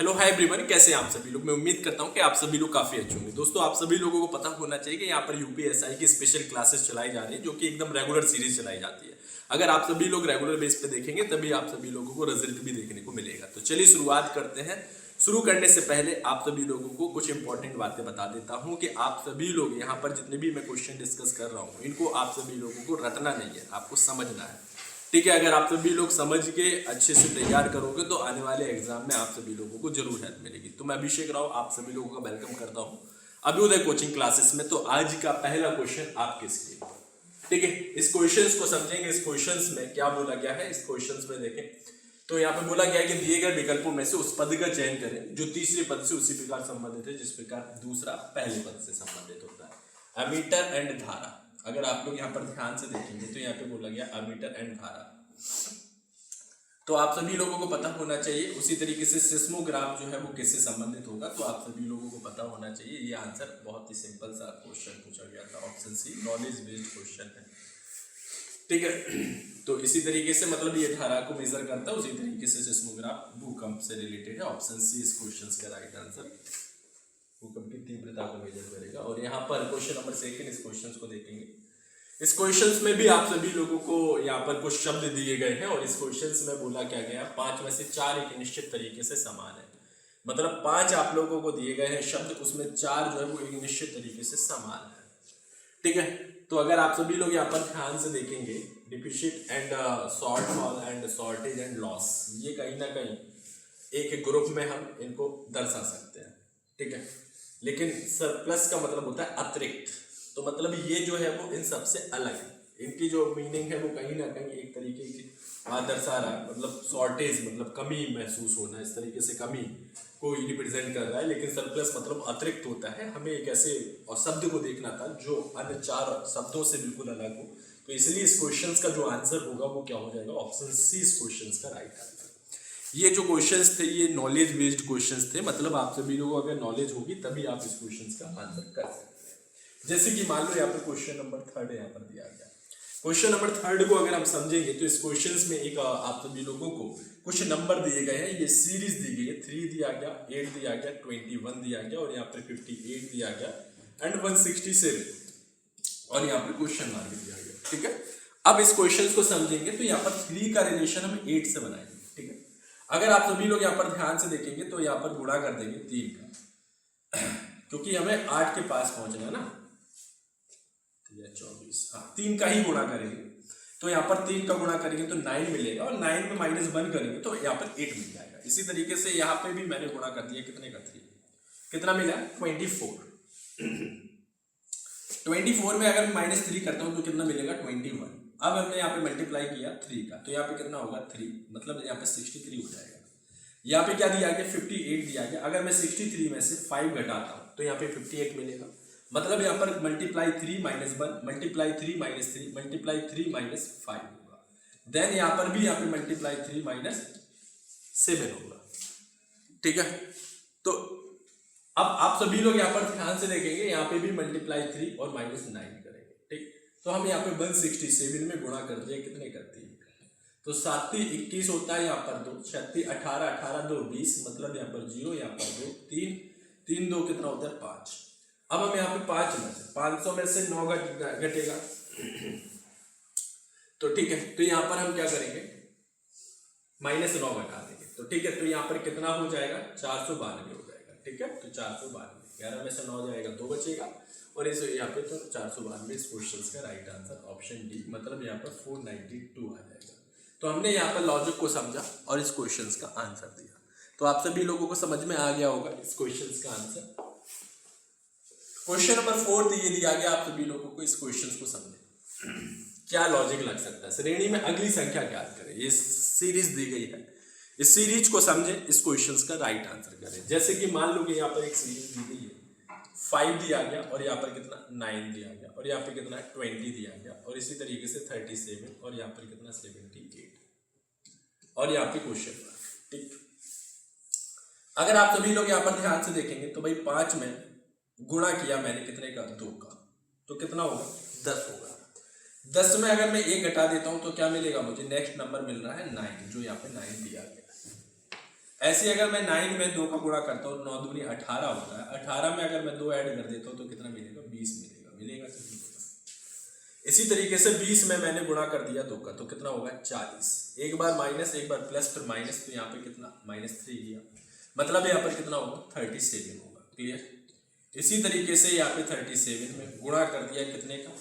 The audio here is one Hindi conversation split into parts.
हेलो हाय एवरीवन, कैसे हैं आप सभी लोग। मैं उम्मीद करता हूं कि आप सभी लोग काफी अच्छे होंगे। दोस्तों, आप सभी लोगों को पता होना चाहिए कि यहाँ पर यूपीएसआई की स्पेशल क्लासेस चलाई जा रही है, जो कि एकदम रेगुलर सीरीज चलाई जाती है। अगर आप सभी लोग रेगुलर बेस पे देखेंगे तभी आप सभी लोगों को रिजल्ट भी देखने को मिलेगा। तो चलिए शुरुआत करते हैं। शुरू करने से पहले आप सभी लोगों को कुछ इंपॉर्टेंट बातें बता देता हूँ कि आप सभी लोग यहाँ पर जितने भी मैं क्वेश्चन डिस्कस कर रहा हूँ, इनको आप सभी लोगों को रटना नहीं है, आपको समझना है। ठीक है, अगर आप सभी लोग समझ के अच्छे से तैयार करोगे तो आने वाले एग्जाम में आप सभी लोगों को जरूर हेल्प मिलेगी। तो मैं अभिषेक राव आप सभी लोगों का वेलकम करता हूं अभ्युदय कोचिंग क्लासेस में। तो आज का पहला क्वेश्चन आपके लिए, ठीक है, इस क्वेश्चन को समझेंगे। इस क्वेश्चन में क्या बोला गया है, इस क्वेश्चन में देखें तो यहाँ पे बोला गया है कि दिए गए विकल्पों में से उस पद का चयन करें जो तीसरे पद से उसी प्रकार संबंधित है जिस प्रकार दूसरा पहले पद से संबंधित होता है। अमीटर एंड धारा, अगर आप लोग यहाँ पर ध्यान से देखेंगे तो यहाँ पे बोला गया अमीटर एंड धारा, तो आप सभी लोगों को पता होना चाहिए। उसी तरीके से सिस्मोग्राफ जो है वो किससे संबंधित होगा, तो आप सभी लोगों को पता होना चाहिए। ये आंसर बहुत ही सिंपल सा क्वेश्चन पूछा गया था, option C knowledge based question है, ठीक है। तो इसी तरीके से मतलब ये धारा को मेजर करता है, उसी तरीके से सिस्मोग्राफ भूकंप से रिलेटेड है। ऑप्शन सी इस क्वेश्चन का राइट आंसर, भूकंप की तीव्रता को मेजर करेगा। और यहाँ पर क्वेश्चन नंबर 2 इस क्वेश्चन को देखेंगे। इस क्वेश्चंस में भी आप सभी लोगों को यहाँ पर कुछ शब्द दिए गए हैं और इस क्वेश्चंस में बोला क्या गया, 5 में से 4 एक निश्चित तरीके से समान है। मतलब 5 आप लोगों को दिए गए हैं शब्द, उसमें 4 जो है वो एक निश्चित तरीके से समान है, ठीक है। तो अगर आप सभी लोग यहाँ पर ध्यान से देखेंगे, deficit and shortfall and shortage and loss, ये कहीं ना कहीं एक ग्रुप में हम इनको दर्शा सकते हैं, ठीक है। लेकिन सरप्लस का मतलब होता है अतिरिक्त, तो मतलब ये जो है वो इन सबसे अलग है। इनकी जो मीनिंग है वो कहीं ना कहीं एक तरीके की दर्शा रहा है। मतलब शॉर्टेज मतलब कमी महसूस होना, इस तरीके से कमी को रिप्रेजेंट कर रहा है। लेकिन सरप्लस मतलब अतिरिक्त होता है। हमें एक ऐसे और शब्द को देखना था जो अन्य 4 शब्दों से बिल्कुल अलग हो। तो इसलिए इस क्वेश्चन का जो आंसर होगा वो क्या हो जाएगा, ऑप्शन सी इस क्वेश्चन का राइट आंसर। ये जो क्वेश्चंस थे ये नॉलेज बेस्ड क्वेश्चंस थे, मतलब आप सभी लोगों को अगर नॉलेज होगी तभी आप इस क्वेश्चंस का आंसर कर सकते हैं। जैसे कि मान लो यहाँ पर क्वेश्चन नंबर 3 यहाँ पर दिया गया। क्वेश्चन नंबर 3 को अगर हम समझेंगे तो इस क्वेश्चंस में एक आप सभी लोगों को कुछ नंबर दिए गए हैं। ये सीरीज दी गई है, 3 दिया गया, 8 दिया गया, 21 दिया गया और यहाँ पर 58 दिया गया एंड 167 और यहाँ पर क्वेश्चन मार्क दिया गया, ठीक है। अब इस क्वेश्चन को समझेंगे तो यहाँ पर 3 का रिलेशन हम 8 से बनाएंगे, ठीक है। अगर आप सभी लोग यहाँ पर ध्यान से देखेंगे तो यहाँ पर गुणा कर देंगे 3 का, क्योंकि हमें 8 के पास पहुंचना है ना, 24, हाँ 3 का ही गुणा करेंगे तो यहाँ पर 3 का गुणा करेंगे तो 9 मिलेगा और 9 में -1 करेंगे तो यहाँ पर 8 मिल जाएगा। इसी तरीके से यहाँ पे भी मैंने गुणा कर दिया, कितने का 3, कितना मिला 24। 24 में अगर मैं -3 करता हूँ तो कितना मिलेगा 21। अब हमने यहाँ पे मल्टीप्लाई किया 3 का, तो यहाँ पे कितना होगा 3, मतलब यहाँ पे 63 हो जाएगा। यहाँ पे क्या दिया गया 58 दिया गया। अगर मैं 63 में से 5 घटाता हूँ तो यहाँ पे 58 मिलेगा। मतलब यहाँ पर मल्टीप्लाई 3 -1 मल्टीप्लाई 3 -3 मल्टीप्लाई 3 -5 होगा। देन यहाँ पर भी यहाँ पे मल्टीप्लाई 3 -7 होगा, ठीक है। तो अब आप सभी लोग यहाँ पर ध्यान से देखेंगे, यहाँ पे भी मल्टीप्लाई 3 और -9 करेंगे, ठीक। तो हम यहाँ पे 167 में गुणा कर दिया, कितने करती है तो 7 3 21 होता है, यहाँ पर 2 36 18 18 2 20, मतलब यहाँ पर 0, यहाँ पर 2 3 3 2 कितना होता है 5। अब हम यहाँ पे 500 में से 9 घटेगा तो ठीक है। तो यहाँ पर हम क्या करेंगे -9 घटा देंगे, तो ठीक है। तो यहाँ पर कितना हो जाएगा 492 हो जाएगा, ठीक है। तो 492, 11 में से 9 जाएगा 2 बचेगा और इस यहाँ पे तो 492 इस क्वेश्चन का राइट आंसर ऑप्शन डी, मतलब यहाँ पर 492 आ जाएगा। तो हमने यहाँ पर लॉजिक को समझा और इस क्वेश्चन का आंसर दिया। तो आप सभी लोगों को समझ में आ गया होगा इस क्वेश्चन का आंसर। क्वेश्चन नंबर 4 ये दिया गया, आप सभी लोगों को इस क्वेश्चन को समझे क्या लॉजिक लग सकता है। श्रेणी में अगली संख्या ज्ञात करें, ये सीरीज दी गई है, इस सीरीज को समझे, इस क्वेश्चन का राइट आंसर करें। जैसे कि मान लो कि यहाँ पर एक सीरीज दी गई है, 5 दिया गया और यहाँ पर कितना 9 दिया गया और यहाँ पे कितना 20 दिया गया और इसी तरीके से 37 और यहाँ पर कितना 78 और यहाँ पे क्वेश्चन मार्क, ठीक। अगर आप सभी लोग यहाँ पर ध्यान से देखेंगे तो भाई 5 में गुणा किया मैंने कितने का 2 का, तो कितना होगा 10 होगा। 10 में अगर मैं 1 घटा देता हूं तो क्या मिलेगा मुझे, नेक्स्ट नंबर मिल रहा है 9, जो यहाँ पे 9 दिया गया ऐसे अगर मैं 9 में 2 का गुणा करता हूँ, 9 दूनी 18 होता है, 18 में अगर मैं 2 ऐड कर देता हूँ तो कितना मिलेगा, 20 मिलेगा, मिलेगा कि नहीं मिलेगा। इसी तरीके से 20 में मैंने गुणा कर दिया 2 का तो कितना होगा, 40। एक बार माइनस, एक बार प्लस, फिर माइनस, तो यहाँ पे कितना -3 गया, मतलब यहाँ पर कितना होगा, 37 होगा। क्लियर। इसी तरीके से यहाँ पे 37 में गुणा कर दिया कितने का,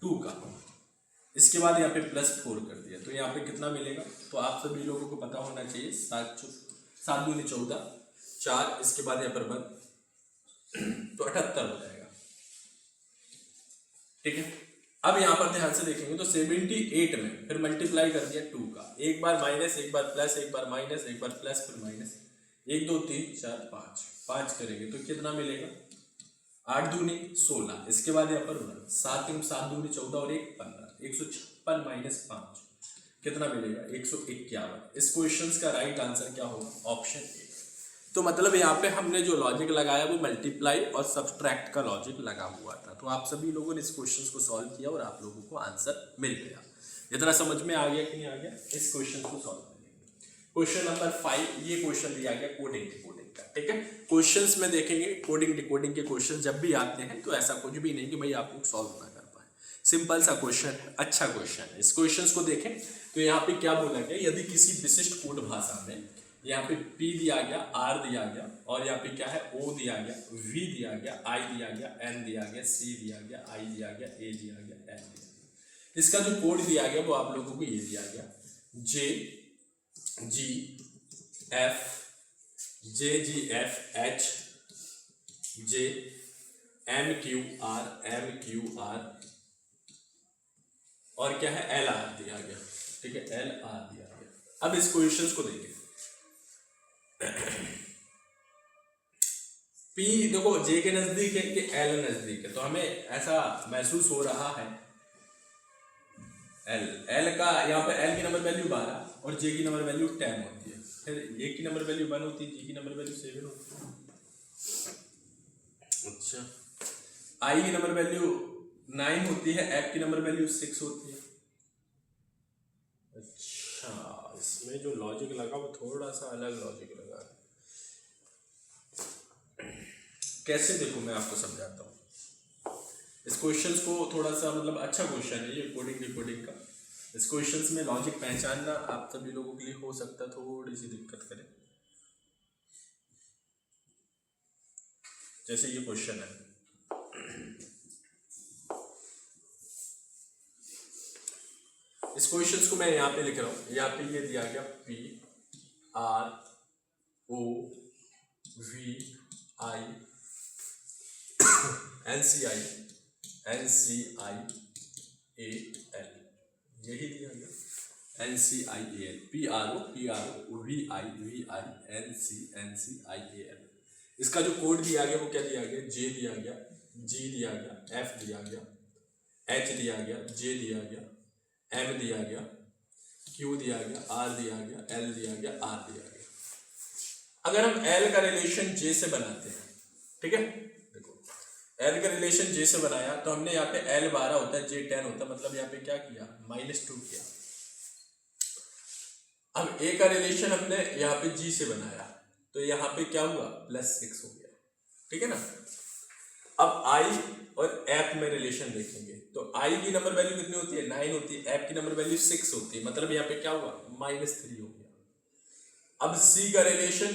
2 का, इसके बाद यहाँ पे +4 कर दिया तो यहाँ पे कितना मिलेगा, तो आप सभी लोगों को पता होना चाहिए, 7 दूनी 14, 4, इसके बाद यहाँ पर 1 तो 78 हो जाएगा। ठीक है। अब यहाँ पर ध्यान से देखेंगे तो 78 में फिर मल्टीप्लाई कर दिया 2 का, एक बार माइनस, एक बार प्लस, एक बार माइनस, एक बार प्लस, फिर माइनस, 1 2 3 4 5 करेंगे तो कितना मिलेगा, 8 दूनी 16, इसके बाद यहाँ पर 7 दूनी 14 और 1 15, 156 - 5 कितना मिलेगा, 151। इस क्वेश्चन का राइट आंसर क्या होगा, ऑप्शन ए। तो मतलब यहाँ पे हमने जो लॉजिक लगाया वो मल्टीप्लाई और सब्सट्रैक्ट का लॉजिक लगा हुआ था। तो आप सभी लोगों ने इस क्वेश्चन को सॉल्व किया और आप लोगों को आंसर मिल गया। इतना समझ में आ गया कि नहीं आ गया, इस क्वेश्चन को सॉल्व करेंगे। क्वेश्चन नंबर 5, ये क्वेश्चन दिया गया कोडिंग डिकोडिंग का। ठीक है, क्वेश्चंस में देखेंगे कोडिंग डिकोडिंग के क्वेश्चन जब भी आते हैं तो ऐसा कुछ भी नहीं कि भाई आप लोग सॉल्व ना कर पाए, सिंपल सा क्वेश्चन है, अच्छा क्वेश्चन है। इस क्वेश्चन को देखें तो यहाँ पे क्या बोला गया, यदि किसी विशिष्ट कोड भाषा में यहाँ पे P दिया गया, R दिया गया और यहाँ पे क्या है, O दिया गया, V दिया गया, I दिया गया, N दिया गया, C दिया गया, I दिया गया, A दिया गया, N दिया गया। इसका जो कोड दिया गया वो आप लोगों को ये दिया गया, J G F H J M Q R और क्या है, L R दिया गया। ठीक है, L R दिया गया। अब इस क्वेश्चन को देखें, P देखो J के नजदीक है कि L नजदीक है, तो हमें ऐसा महसूस हो रहा है L का, यहाँ पे L की नंबर वैल्यू 12 और J की नंबर वैल्यू 10 होती है, फिर A की नंबर वैल्यू 1 होती है, G की नंबर वैल्यू 7 होती है। अच्छा, I की नंबर वैल्यू 9 होती है, F की नंबर वैल्यू 6 होती है। अच्छा, इसमें जो लॉजिक लगा वो थोड़ा सा अलग लॉजिक लगा। कैसे, देखो मैं आपको समझाता हूँ इस क्वेश्चंस को, थोड़ा सा मतलब अच्छा क्वेश्चन है ये कोडिंग डिकोडिंग का। इस क्वेश्चंस में लॉजिक पहचानना आप सभी लोगों के लिए हो सकता है थोड़ी सी दिक्कत करे। जैसे ये क्वेश्चन है, इस क्वेश्चंस को मैं यहाँ पे लिख रहा हूँ, यहाँ पे ये दिया गया P R O V I N C I A L, यही दिया गया, N C I A L, P R O V I N C I A L। इसका जो कोड दिया गया वो क्या दिया गया, J दिया गया, G दिया गया, F दिया गया, H दिया गया, J दिया गया, M दिया गया, Q दिया गया, R दिया गया, L दिया गया, R दिया गया। अगर हम L का रिलेशन J से बनाते हैं, ठीक है, देखो L का रिलेशन J से बनाया तो हमने यहाँ पे L 12 होता है, J 10 होता है, मतलब यहाँ पे क्या किया, -2 किया। अब A का रिलेशन हमने यहाँ पे G से बनाया तो यहाँ पे क्या हुआ, +6 हो गया। ठीक है ना। अब I और F में रिलेशन देखेंगे तो I की नंबर वैल्यू कितनी होती है, 9 होती है, F की नंबर वैल्यू 6 होती है, मतलब यहाँ पे क्या हुआ, -3 हो गया। अब C का रिलेशन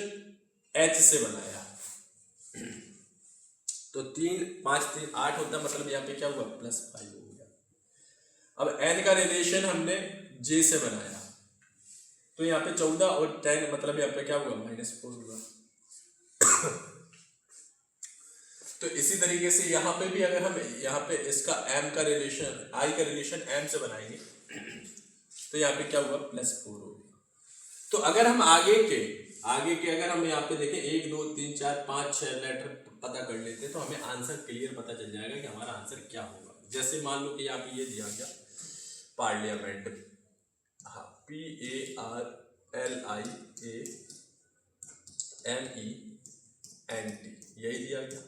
H से बनाया तो 3 5 3 8 होता है, मतलब यहाँ पे क्या हुआ, +5 हो गया। अब N का रिलेशन हमने J से बनाया तो यहाँ पे 14 और 10, मतलब यहाँ पे क्या हुआ, -4 हुआ। तो इसी तरीके से यहाँ पे भी अगर हम यहाँ पे इसका M का रिलेशन, I का रिलेशन M से बनाएंगे तो यहाँ पे क्या हुआ, +4 हो गया। तो अगर हम आगे के अगर हम यहाँ पे देखें 1 2 3 4 5 6 लेटर पता कर लेते तो हमें आंसर क्लियर पता चल जाएगा कि हमारा आंसर क्या होगा। जैसे मान लो कि यहाँ पे ये दिया गया पार्लियामेंट, हाँ, PARLIAMENT, यही दिया गया।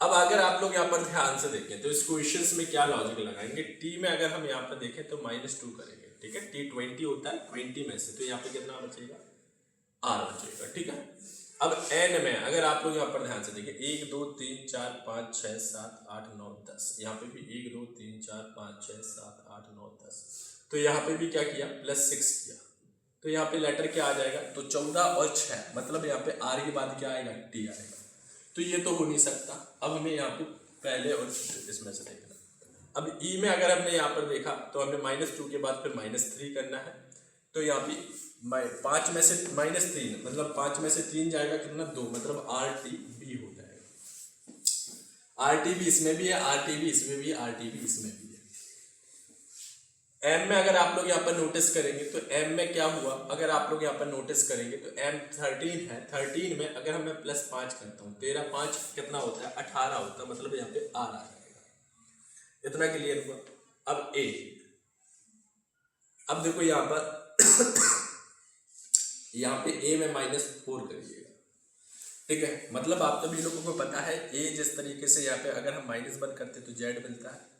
अब अगर आप लोग यहाँ पर ध्यान से देखें तो इस क्वेश्चंस में क्या लॉजिक लगाएंगे, T में अगर हम यहाँ पर देखें तो -2 करेंगे, ठीक है, T 20 होता है, 20 में से तो यहाँ पे कितना बचेगा, आर बचेगा। ठीक है, अब एन में अगर आप लोग यहाँ पर ध्यान से देखिए 1 2 3 4 5 6 7 8 9 10, यहाँ पे भी 1 2 3 4 5 6 7 8 9 10, तो यहाँ पे भी क्या किया +6 किया, तो यहाँ पे लेटर क्या आ जाएगा, तो 14 और 6 मतलब यहाँ पे आर के बाद क्या आएगा टी आएगा, तो ये तो हो नहीं सकता। अब हमें यहाँ पे पहले और इसमें से देखना। अब ई में अगर हमने यहाँ पर देखा तो हमने -2 के बाद फिर -3 करना है, तो यहाँ पे 5 में से -3 मतलब 5 में से 3 जाएगा कितना 2, मतलब आर टी बी हो जाएगा। आर टी बी इसमें भी है, आर टी बी इसमें भी है, आर टी बी इसमें भी है। एम में अगर आप लोग यहाँ पर नोटिस करेंगे तो एम में क्या हुआ, अगर आप लोग यहाँ पर नोटिस करेंगे तो एम 13 है, 13 में अगर मैं +5 करता हूँ 13 5 कितना होता है 18 होता है, मतलब यहाँ पे आर आ जाएगा। इतना क्लियर हुआ। अब ए, अब देखो यहाँ पर यहाँ पे ए में -4 करिएगा। ठीक है, मतलब आप सभी लोगों को पता है ए जिस तरीके से यहाँ पे अगर हम -1 करते तो जेड मिलता है।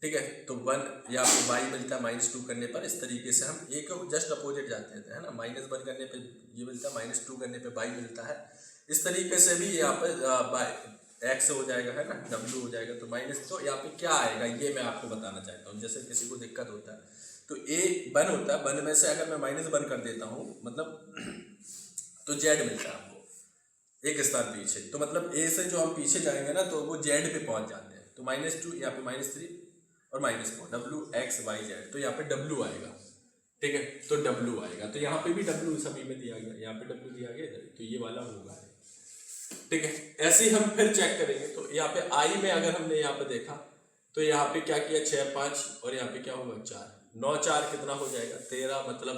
ठीक है, तो 1 यहाँ पे वाई मिलता है -2 करने पर। इस तरीके से हम ए को जस्ट अपोजिट जाते हैं, है ना, -1 करने पे ये मिलता है, -2 करने पे वाई मिलता है। इस तरीके से भी यहाँ पर एक्स हो जाएगा, है ना, डब्ल्यू हो जाएगा, तो माइनस, तो यहाँ पे क्या आएगा ये मैं आपको बताना चाहता हूँ। जैसे किसी को दिक्कत होता है तो ए 1 होता है, 1 में से अगर मैं -1 कर देता हूँ मतलब तो जेड मिलता है हमको एक स्थान पीछे, तो मतलब ए से जो हम पीछे जाएंगे ना तो वो जेड पे पहुंच जाते हैं, तो -2 यहाँ पे -3 और -4 डब्ल्यू एक्स वाई जेड, तो यहाँ पे डब्ल्यू आएगा। ठीक है, तो डब्ल्यू आएगा, तो यहाँ पे भी डब्ल्यू सभी में दिया गया, यहाँ पे डब्ल्यू दिया गया इधर, तो ये वाला होगा। ठीक है, ऐसे ही हम फिर चेक करेंगे तो यहाँ पे आई में अगर हमने यहाँ पे देखा तो यहाँ पे क्या किया 6 5 और यहाँ पे क्या होगा 4 9 4 कितना हो जाएगा 13, मतलब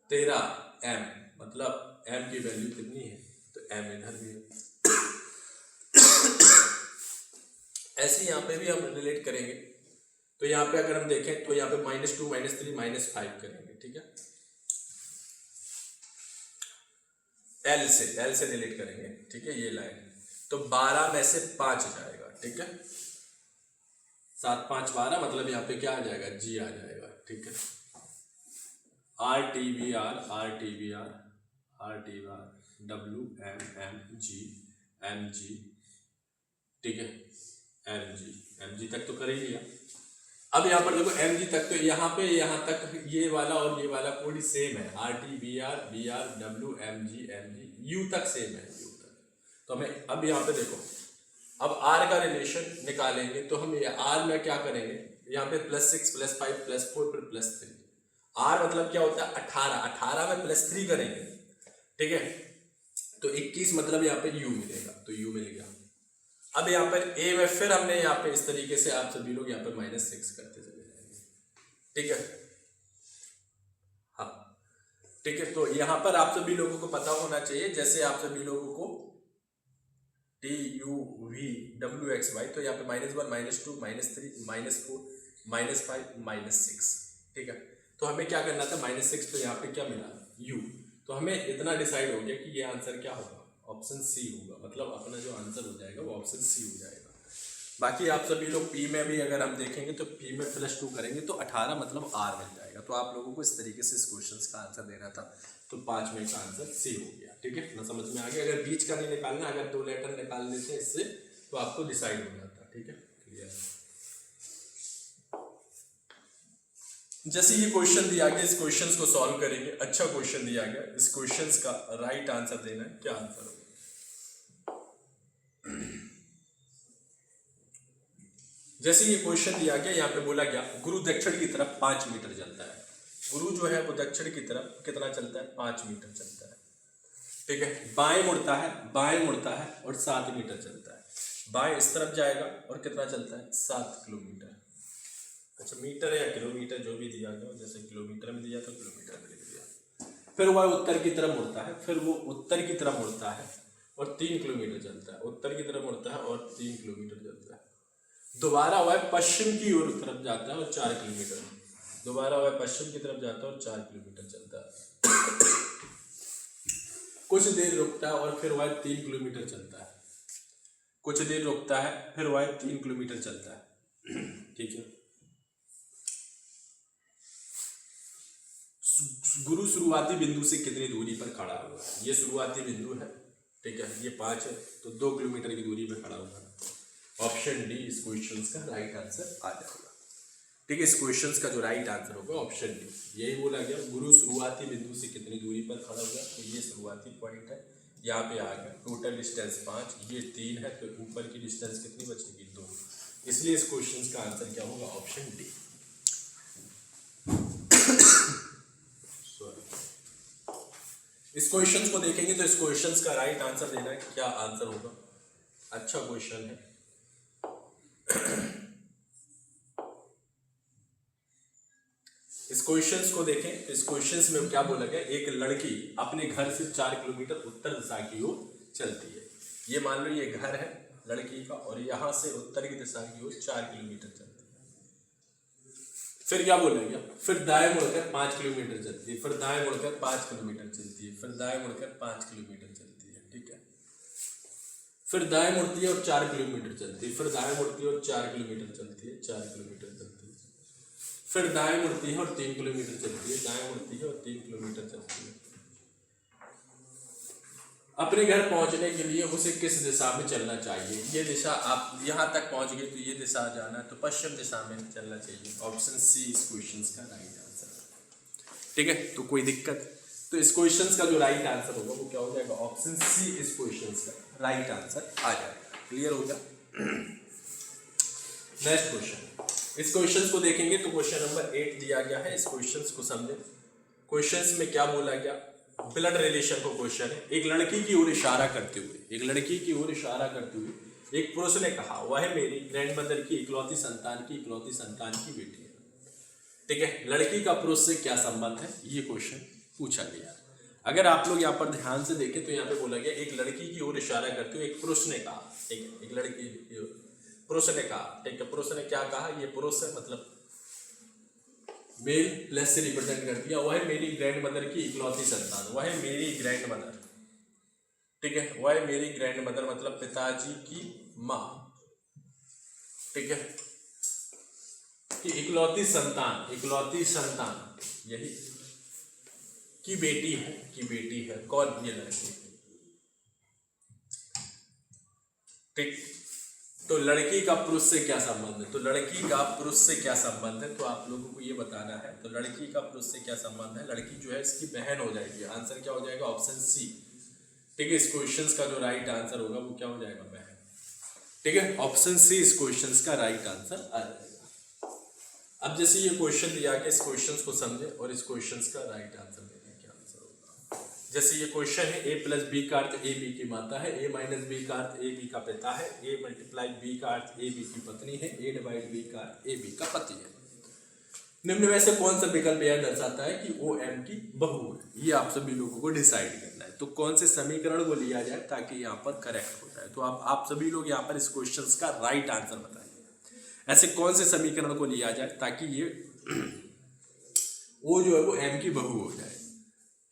13 एम, मतलब एम की वैल्यू कितनी है, तो एम इधर भी है। ऐसे यहाँ पे भी हम रिलेट करेंगे, तो यहाँ पे अगर हम देखें तो यहाँ पे -2 -3 -5 करेंगे। ठीक है, एल से रिलेट करेंगे। ठीक है, ये लाइन तो 12 में से 5 जाएगा। ठीक है, 7 5 12, मतलब यहाँ पे क्या आ जाएगा जी आ जाएगा। ठीक है, R T B R R T B R R T B R W M M G M G. ठीक है, एम जी तक तो कर ही लिया। अब यहाँ पर देखो एम जी तक, तो यहाँ पे यहाँ तक ये वाला और ये वाला कोड सेम है, R T B R W M G U तक सेम है, यू तक। तो हमें अब यहाँ पे देखो, अब आर का रिलेशन निकालेंगे तो हम आर में क्या करेंगे, यहाँ पे +6 +5 +4 फिर +3। आर मतलब क्या होता है 18, 18 में +3 करेंगे। ठीक है, तो 21 मतलब यहाँ पे यू मिलेगा, तो यू मिल गया। अब यहाँ पर ए में फिर हमने यहाँ पे इस तरीके से आप सभी लोग यहाँ पर -6 करते चले जाएंगे। ठीक है, हाँ ठीक है, तो यहाँ पर आप सभी लोगों को पता होना चाहिए, जैसे आप सभी लोगों को T U V W X Y, तो यहाँ पे -1 -2 -3 -4 -5 -6। ठीक है, तो हमें क्या करना था -6, तो यहाँ पे क्या मिला u, तो हमें इतना डिसाइड हो गया कि ये आंसर क्या होगा, ऑप्शन सी होगा, मतलब अपना जो आंसर हो जाएगा वो ऑप्शन सी हो जाएगा। बाकी आप सभी लोग पी में भी अगर हम देखेंगे तो पी में +2 करेंगे तो 18 मतलब आर मिल जाएगा। तो आप लोगों को इस तरीके से इस क्वेश्चन का आंसर देना था, तो 5 में का आंसर सी हो गया। ठीक है ना, समझ में आ गया। अगर बीच का नहीं निकालना, अगर 2 लेटर निकाल लेते हैं इससे तो आपको डिसाइड हो जाता। ठीक है, क्लियर। जैसे ये क्वेश्चन दिया गया, इस क्वेश्चन को सॉल्व करेंगे। अच्छा क्वेश्चन दिया गया, इस क्वेश्चन का राइट आंसर देना है, क्या आंसर होगा। जैसे ये क्वेश्चन दिया गया, यहाँ पे बोला गया गुरु दक्षिण की तरफ 5 मीटर चलता है। गुरु जो है वो दक्षिण की तरफ कितना चलता है, 5 मीटर चलता है। ठीक है, बाएं मुड़ता है और 7 मीटर चलता है। बाएं इस तरफ जाएगा और कितना चलता है 7 किलोमीटर। अच्छा, मीटर या किलोमीटर जो भी दिया गया, जैसे किलोमीटर में दिया तो किलोमीटर में लिख दिया। फिर वह उत्तर की तरफ मुड़ता है, फिर वो उत्तर की तरफ मुड़ता है और 3 किलोमीटर चलता है। उत्तर की तरफ मुड़ता है और 3 किलोमीटर चलता है। दोबारा वह पश्चिम की ओर तरफ जाता है और 4 किलोमीटर, दोबारा वह पश्चिम की तरफ जाता है और 4 किलोमीटर चलता है। कुछ देर रुकता है और फिर वह 3 किलोमीटर चलता है। कुछ देर रुकता है फिर वह 3 किलोमीटर चलता है। ठीक है, गुरु शुरुआती बिंदु से कितनी दूरी पर खड़ा हुआ है। ये शुरुआती बिंदु है, ठीक है, ये 5 है, तो 2 किलोमीटर की दूरी पर खड़ा हुआ है। ऑप्शन डी इस क्वेश्चन का राइट आंसर आ जाएगा। ठीक है, इस क्वेश्चन का जो राइट आंसर होगा ऑप्शन डी, यही बोला गया। गुरु शुरुआती बिंदु से कितनी दूरी पर खड़ा हुआ, तो ये शुरुआती पॉइंट है, यहाँ पे आ गया। टोटल डिस्टेंस 5, ये 3 है, तो ऊपर की डिस्टेंस कितनी बचेगी, 2। इसलिए इस क्वेश्चन का आंसर क्या होगा, ऑप्शन डी। इस क्वेश्चन को देखेंगे तो इस क्वेश्चन का राइट आंसर देना है, क्या आंसर होगा। अच्छा क्वेश्चन है। इस क्वेश्चन को देखें तो इस क्वेश्चन में क्या बोला गया, एक लड़की अपने घर से 4 किलोमीटर उत्तर दिशा की ओर चलती है। ये मान लो ये घर है लड़की का, और यहां से उत्तर की दिशा की ओर 4 किलोमीटर चलती है। फिर क्या बोला गया, फिर दाएं मुड़कर 5 किलोमीटर चलती है, फिर दाएं मुड़कर 5 किलोमीटर चलती है, फिर दाएं मुड़कर 5 किलोमीटर चलती है, ठीक है। फिर दाएं मुड़ती है और 4 किलोमीटर चलती है, फिर दाएं मुड़ती है और 4 किलोमीटर चलती है, 4 किलोमीटर चलती है। फिर दाएं मुड़ती है और 3 किलोमीटर चलती है, दाएं मुड़ती है और 3 किलोमीटर चलती है। अपने घर पहुंचने के लिए उसे किस दिशा में चलना चाहिए। ये दिशा, आप यहां तक पहुंच गए तो ये दिशा जाना है, तो पश्चिम दिशा में चलना चाहिए। ऑप्शन सी इस क्वेश्चन का राइट आंसर। ठीक है, तो कोई दिक्कत, तो इस क्वेश्चन का जो राइट आंसर होगा वो क्या हो जाएगा, ऑप्शन सी इस क्वेश्चन का राइट आंसर आ जाएगा। क्लियर हो गया। नेक्स्ट क्वेश्चन, इस क्वेश्चन को देखेंगे तो क्वेश्चन नंबर 8 दिया गया है। इस क्वेश्चन को समझे। क्वेश्चन में क्या बोला गया, ब्लड रिलेशन को क्वेश्चन है। एक लड़की की ओर इशारा करते हुए, एक लड़की की ओर इशारा करते हुए एक पुरुष ने कहा, वह मेरी ग्रैंडमदर की इकलौती संतान की बेटी है। ठीक है, लड़की का पुरुष से क्या संबंध है, ये क्वेश्चन पूछा गया। अगर आप लोग यहाँ पर ध्यान से देखें तो यहाँ पे बोला गया एक लड़की की ओर इशारा करते हुए एक पुरुष ने कहा। ठीक है, एक लड़की पुरुष ने कहा। ठीक है, पुरुष ने क्या कहा, ये पुरुष है, मतलब मेल प्लस से रिप्रेजेंट कर दिया। वह मेरी ग्रैंड मदर की इकलौती संतान, वह मेरी ग्रैंड मदर। ठीक है, वह मेरी ग्रैंड मदर मतलब पिताजी की माँ। ठीक है, कि इकलौती संतान यही की बेटी है। कौन, ये लड़की। ठीक, तो लड़की का पुरुष से क्या संबंध है, तो लड़की का पुरुष से क्या संबंध है, तो आप लोगों को ये बताना है। तो लड़की का पुरुष से क्या संबंध है, लड़की जो है इसकी बहन हो जाएगी। आंसर क्या हो जाएगा, ऑप्शन सी। ठीक है, इस क्वेश्चन का जो राइट आंसर होगा वो क्या हो जाएगा, बहन। ठीक है, ऑप्शन सी इस क्वेश्चन का राइट आंसर आ जाएगा। अब जैसे ये क्वेश्चन दिया गया, इस क्वेश्चन को समझे और इस क्वेश्चन का राइट आंसर देने क्या आंसर होगा। जैसे ये क्वेश्चन है, a प्लस बी का अर्थ ए बी की माता है, a माइनस बी का अर्थ ए बी का पिता है, a मल्टीप्लाई बी का अर्थ ए बी की पत्नी है, a डिवाइड बी का अर्थ ए बी का पति है। निम्न में से कौन सा विकल्प यह दर्शाता है कि वो m की बहू है। ये आप सभी लोगों को डिसाइड करना है। तो कौन से समीकरण को लिया जाए ताकि यहाँ पर करेक्ट हो जाए। तो आप सभी लोग यहाँ पर इस क्वेश्चन का राइट आंसर बताइए। ऐसे कौन से समीकरण को लिया जाए ताकि ये वो जो है वो m की बहू हो जाए।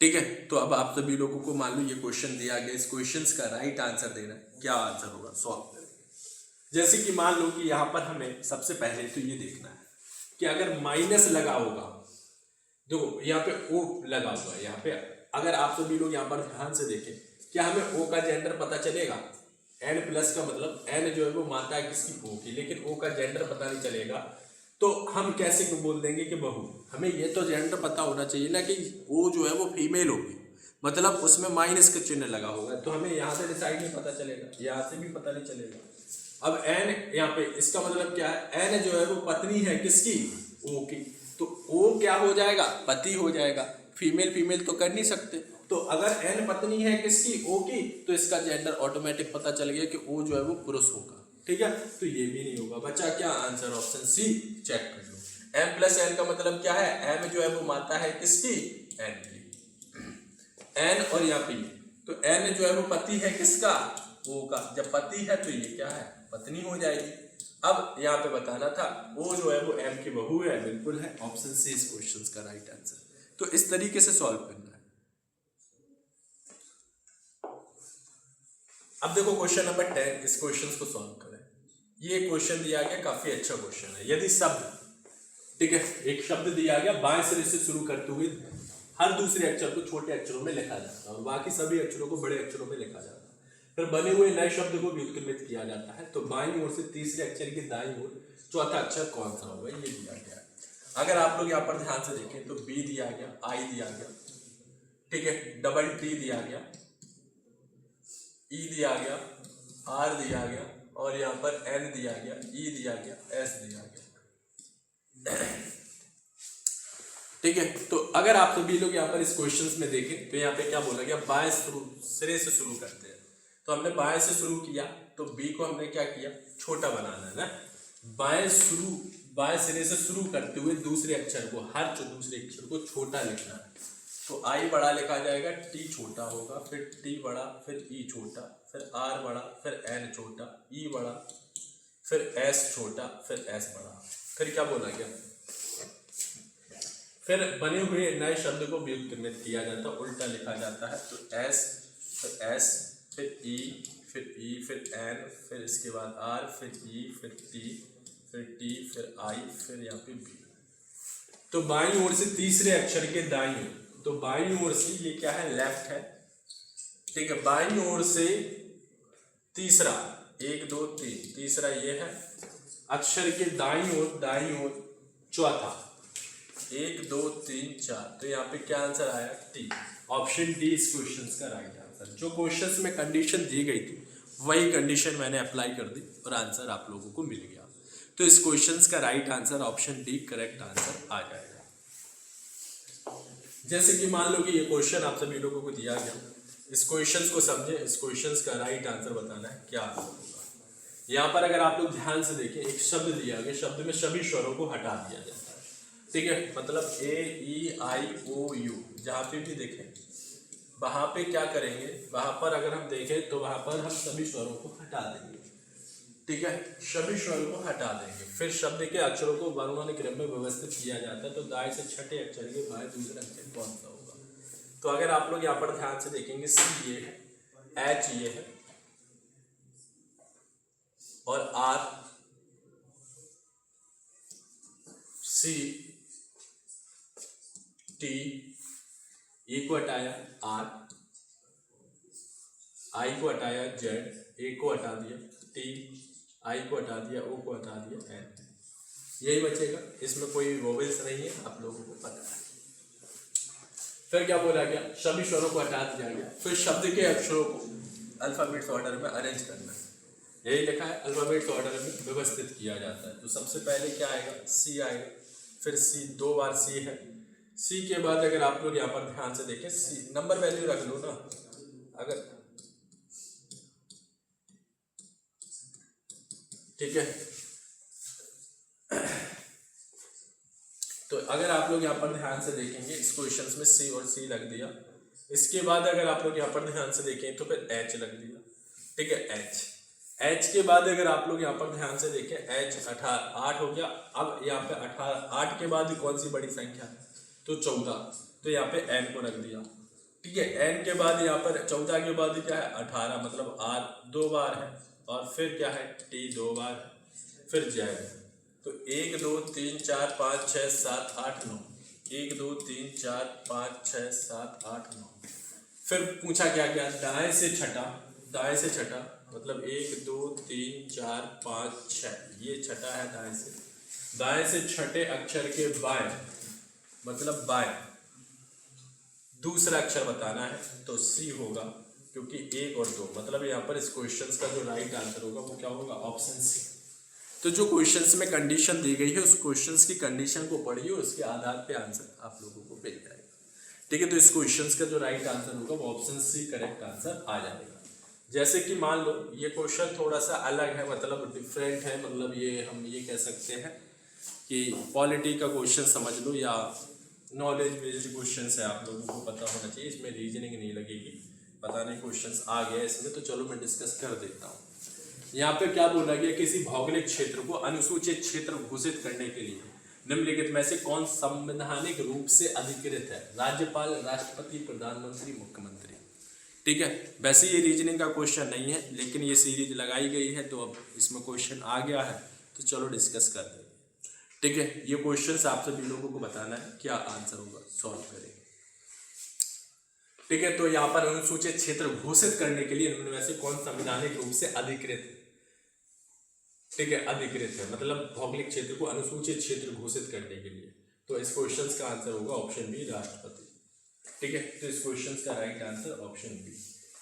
ठीक है, तो अब आप सभी लोगों को मान लो ये क्वेश्चन दिया गया, इस क्वेश्चन का राइट आंसर देना है। क्या आंसर होगा, सॉल्व करेंगे। जैसे कि मान लो कि यहाँ पर हमें सबसे पहले तो ये देखना है कि अगर माइनस लगा होगा, देखो यहाँ पे ओ लगा हुआ है, यहाँ पे अगर आप सभी लोग यहाँ पर ध्यान से देखें, क्या हमें ओ का जेंडर पता चलेगा। एन प्लस का मतलब एन जो है वो माता है किसकी, ओ की, लेकिन ओ का जेंडर पता नहीं चलेगा तो हम कैसे बोल देंगे कि बहू। हमें ये तो जेंडर पता होना चाहिए ना कि वो जो है वो फीमेल होगी, मतलब उसमें माइनस का चिन्ह लगा होगा, तो हमें यहाँ से डिसाइड नहीं पता चलेगा, यहाँ से भी पता नहीं चलेगा। अब एन यहाँ पे इसका मतलब क्या है, एन जो है वो पत्नी है किसकी, ओ की, तो ओ क्या हो जाएगा, पति हो जाएगा। फीमेल तो कर नहीं सकते, तो अगर एन पत्नी है किसकी, ओ की, तो इसका जेंडर ऑटोमेटिक पता चल गया कि ओ जो है वो पुरुष होगा। ठीक है, तो ये भी नहीं होगा। बचा क्या आंसर, ऑप्शन सी। चेक कर लो, m प्लस एन का मतलब क्या है, m जो है वो माता है किसकी, n की, n और यहाँ पे तो n जो है वो पति है किसका, o का। जब पति है तो ये क्या है, पत्नी हो जाएगी। अब यहाँ पे बताना था o जो है वो m की बहू है, बिल्कुल है, ऑप्शन सी इस क्वेश्चन का राइट आंसर। तो इस तरीके से सॉल्व करना है। अब देखो क्वेश्चन नंबर 10, इस क्वेश्चन को सॉल्व करें। ये क्वेश्चन दिया गया, काफी अच्छा क्वेश्चन है। यदि शब्द, ठीक है, एक शब्द दिया गया बाएं सिरे से शुरू करते हुए हर दूसरे अक्षर को छोटे अक्षरों में लिखा जाता है और बाकी सभी अक्षरों को बड़े अक्षरों में लिखा जाता है। फिर बने हुए नए शब्द को व्युत्क्रमित किया जाता है। तो बाईं ओर से तीसरे अक्षर की दाईं ओर चौथा अक्षर कौन सा होगा, ये दिया गया है। अगर आप लोग यहाँ पर ध्यान से देखें तो बी दिया गया, आई दिया गया, ठीक है, डबल टी दिया गया, ई दिया गया, आर दिया गया और यहाँ पर एन दिया गया, ई दिया गया, एस दिया गया, ठीक है। तो अगर आप सभी लोग यहाँ पर इस क्वेश्चंस में देखें तो यहाँ पे क्या बोला गया, बाएं सिरे से शुरू करते हैं। तो हमने बाएं से शुरू किया तो बी को हमने क्या किया, छोटा बनाना है ना। बाएं सिरे से शुरू करते हुए दूसरे अक्षर को, हर दूसरे अक्षर को छोटा लिखना है। तो आई बड़ा लिखा जाएगा, टी छोटा होगा, फिर टी बड़ा, फिर ई छोटा, फिर आर बड़ा, फिर एन छोटा, ई बड़ा, फिर एस छोटा, फिर एस बड़ा। फिर क्या बोला गया, फिर बने हुए नए शब्द को व्युत्क्रमित किया जाता है, उल्टा लिखा जाता है। तो एस, फिर एस, फिर ई, फिर एन, फिर इसके बाद आर, फिर ई, फिर टी, फिर आई, फिर यहाँ पे बी। तो बाईं ओर से तीसरे अक्षर के दाईं ओर, तो बाईं ओर से ये क्या है, लेफ्ट है, ठीक है। बाईं ओर से तीसरा, 1 2 3, तीसरा ये है अक्षर के दाईं ओर चौथा, 1 2 3 4। तो यहाँ पे क्या आंसर आया, टी। ऑप्शन डी इस क्वेश्चन का राइट आंसर। जो क्वेश्चन में कंडीशन दी गई थी वही कंडीशन मैंने अप्लाई कर दी और आंसर आप लोगों को मिल गया। तो इस क्वेश्चन का right answer option D correct answer आ जाएगा। जैसे कि मान लो कि ये क्वेश्चन आप सभी लोगों को दिया गया, इस क्वेश्चन को समझे, इस क्वेश्चन का राइट आंसर बताना है क्या आंसर होगा। यहाँ पर अगर आप लोग ध्यान से देखें, एक शब्द दिया गया, शब्द में सभी स्वरों को हटा दिया जाता है, ठीक है। मतलब ए ई आई ओ यू, जहाँ पे भी देखें वहाँ पे क्या करेंगे, वहाँ पर अगर हम देखें तो वहाँ पर हम सभी स्वरों को हटा देंगे, ठीक है, सभी स्वरों को हटा देंगे। फिर शब्द के अक्षरों को वर्णमाला क्रम में व्यवस्थित किया जाता है। तो दाएं से छठे अक्षर के बाद दूसरा अक्षर कौन सा होगा। तो अगर आप लोग यहाँ पर ध्यान से देखेंगे, सी ये है, एच ये है और आर, सी, टी, ए को हटाया आर, आई को हटाया जेड, ए को हटा दिया टी, आई को हटा दिया, ओ को हटा दिया एन, यही बचेगा। इसमें कोई वोवेल्स नहीं है, आप लोगों को पता है। फिर क्या बोला गया, सभी स्वरों को हटा दिया गया। फिर शब्द के अक्षरों को अल्फाबेट्स ऑर्डर में अरेंज करना है, यही लिखा है, अल्फाबेट्स ऑर्डर में व्यवस्थित किया जाता है। तो सबसे पहले क्या आएगा, सी आएगा, फिर सी, 2 बार सी है। सी के बाद अगर आप लोग यहाँ पर ध्यान से देखें, सी नंबर वैल्यू रख लो ना, अगर ठीक है। तो अगर आप लोग यहाँ पर ध्यान से देखेंगे, इस क्वेश्चन में सी और सी लग दिया। इसके बाद अगर आप लोग यहाँ पर ध्यान से देखें तो फिर एच लग दिया, ठीक है, एच के बाद अगर आप लोग यहाँ पर ध्यान से देखें, एच 8 हो गया। अब यहाँ पे 8 के बाद कौन सी बड़ी संख्या है, तो 14, तो यहाँ पे एन को रख दिया, ठीक है। एन के बाद यहाँ पर 14 के बाद क्या है, 18, मतलब आर 2 बार है और फिर क्या है, टी 2 बार है, फिर जेड। तो 1 2 3 4 5 6 7 8 9, 1 2 3 4 5 6 7 8 9। फिर पूछा क्या क्या, दाएं से छठा, मतलब 1 2 3 4 5 6, ये छठा है दाएं से छठे अक्षर के बाएं, मतलब बाएं दूसरा अक्षर बताना है। तो सी होगा, क्योंकि 1 और 2, मतलब यहाँ पर इस क्वेश्चन का जो राइट आंसर होगा वो क्या होगा, ऑप्शन सी। तो जो क्वेश्चंस में कंडीशन दी गई है उस क्वेश्चंस की कंडीशन को पढ़िए, उसके आधार पे आंसर आप लोगों को मिल जाएगा, ठीक है। तो इस क्वेश्चंस का जो राइट आंसर होगा वो ऑप्शन सी करेक्ट आंसर आ जाएगा। जैसे कि मान लो ये क्वेश्चन थोड़ा सा अलग है, मतलब डिफरेंट है, मतलब ये हम ये कह सकते हैं कि पॉलिटी का क्वेश्चन समझ लो या नॉलेज बेस्ड क्वेश्चन है, आप लोगों को पता होना चाहिए। इसमें रीजनिंग नहीं लगेगी, पता नहीं क्वेश्चन आ गया इसमें, तो चलो मैं डिस्कस कर देता हूँ। यहाँ पे क्या बोला गया, किसी भौगोलिक क्षेत्र को अनुसूचित क्षेत्र घोषित करने के लिए निम्नलिखित में से कौन संवैधानिक रूप से अधिकृत है, राज्यपाल, राष्ट्रपति, प्रधानमंत्री, मुख्यमंत्री, ठीक है। वैसे ये रीजनिंग का क्वेश्चन नहीं है, लेकिन ये सीरीज लगाई गई है तो अब इसमें क्वेश्चन आ गया है, तो चलो डिस्कस कर देंगे, ठीक है। ये क्वेश्चन आप सभी लोगों को बताना है क्या आंसर होगा, सॉल्व करेंगे। ठीक है, तो यहाँ पर अनुसूचित क्षेत्र घोषित करने के लिए इनमें से कौन संवैधानिक रूप से अधिकृत है? ठीक है, अधिकृत है मतलब भौगोलिक क्षेत्र को अनुसूचित क्षेत्र घोषित करने के लिए। तो इस क्वेश्चन का आंसर होगा ऑप्शन बी, राष्ट्रपति। ठीक है, तो इस क्वेश्चन का right answer option B.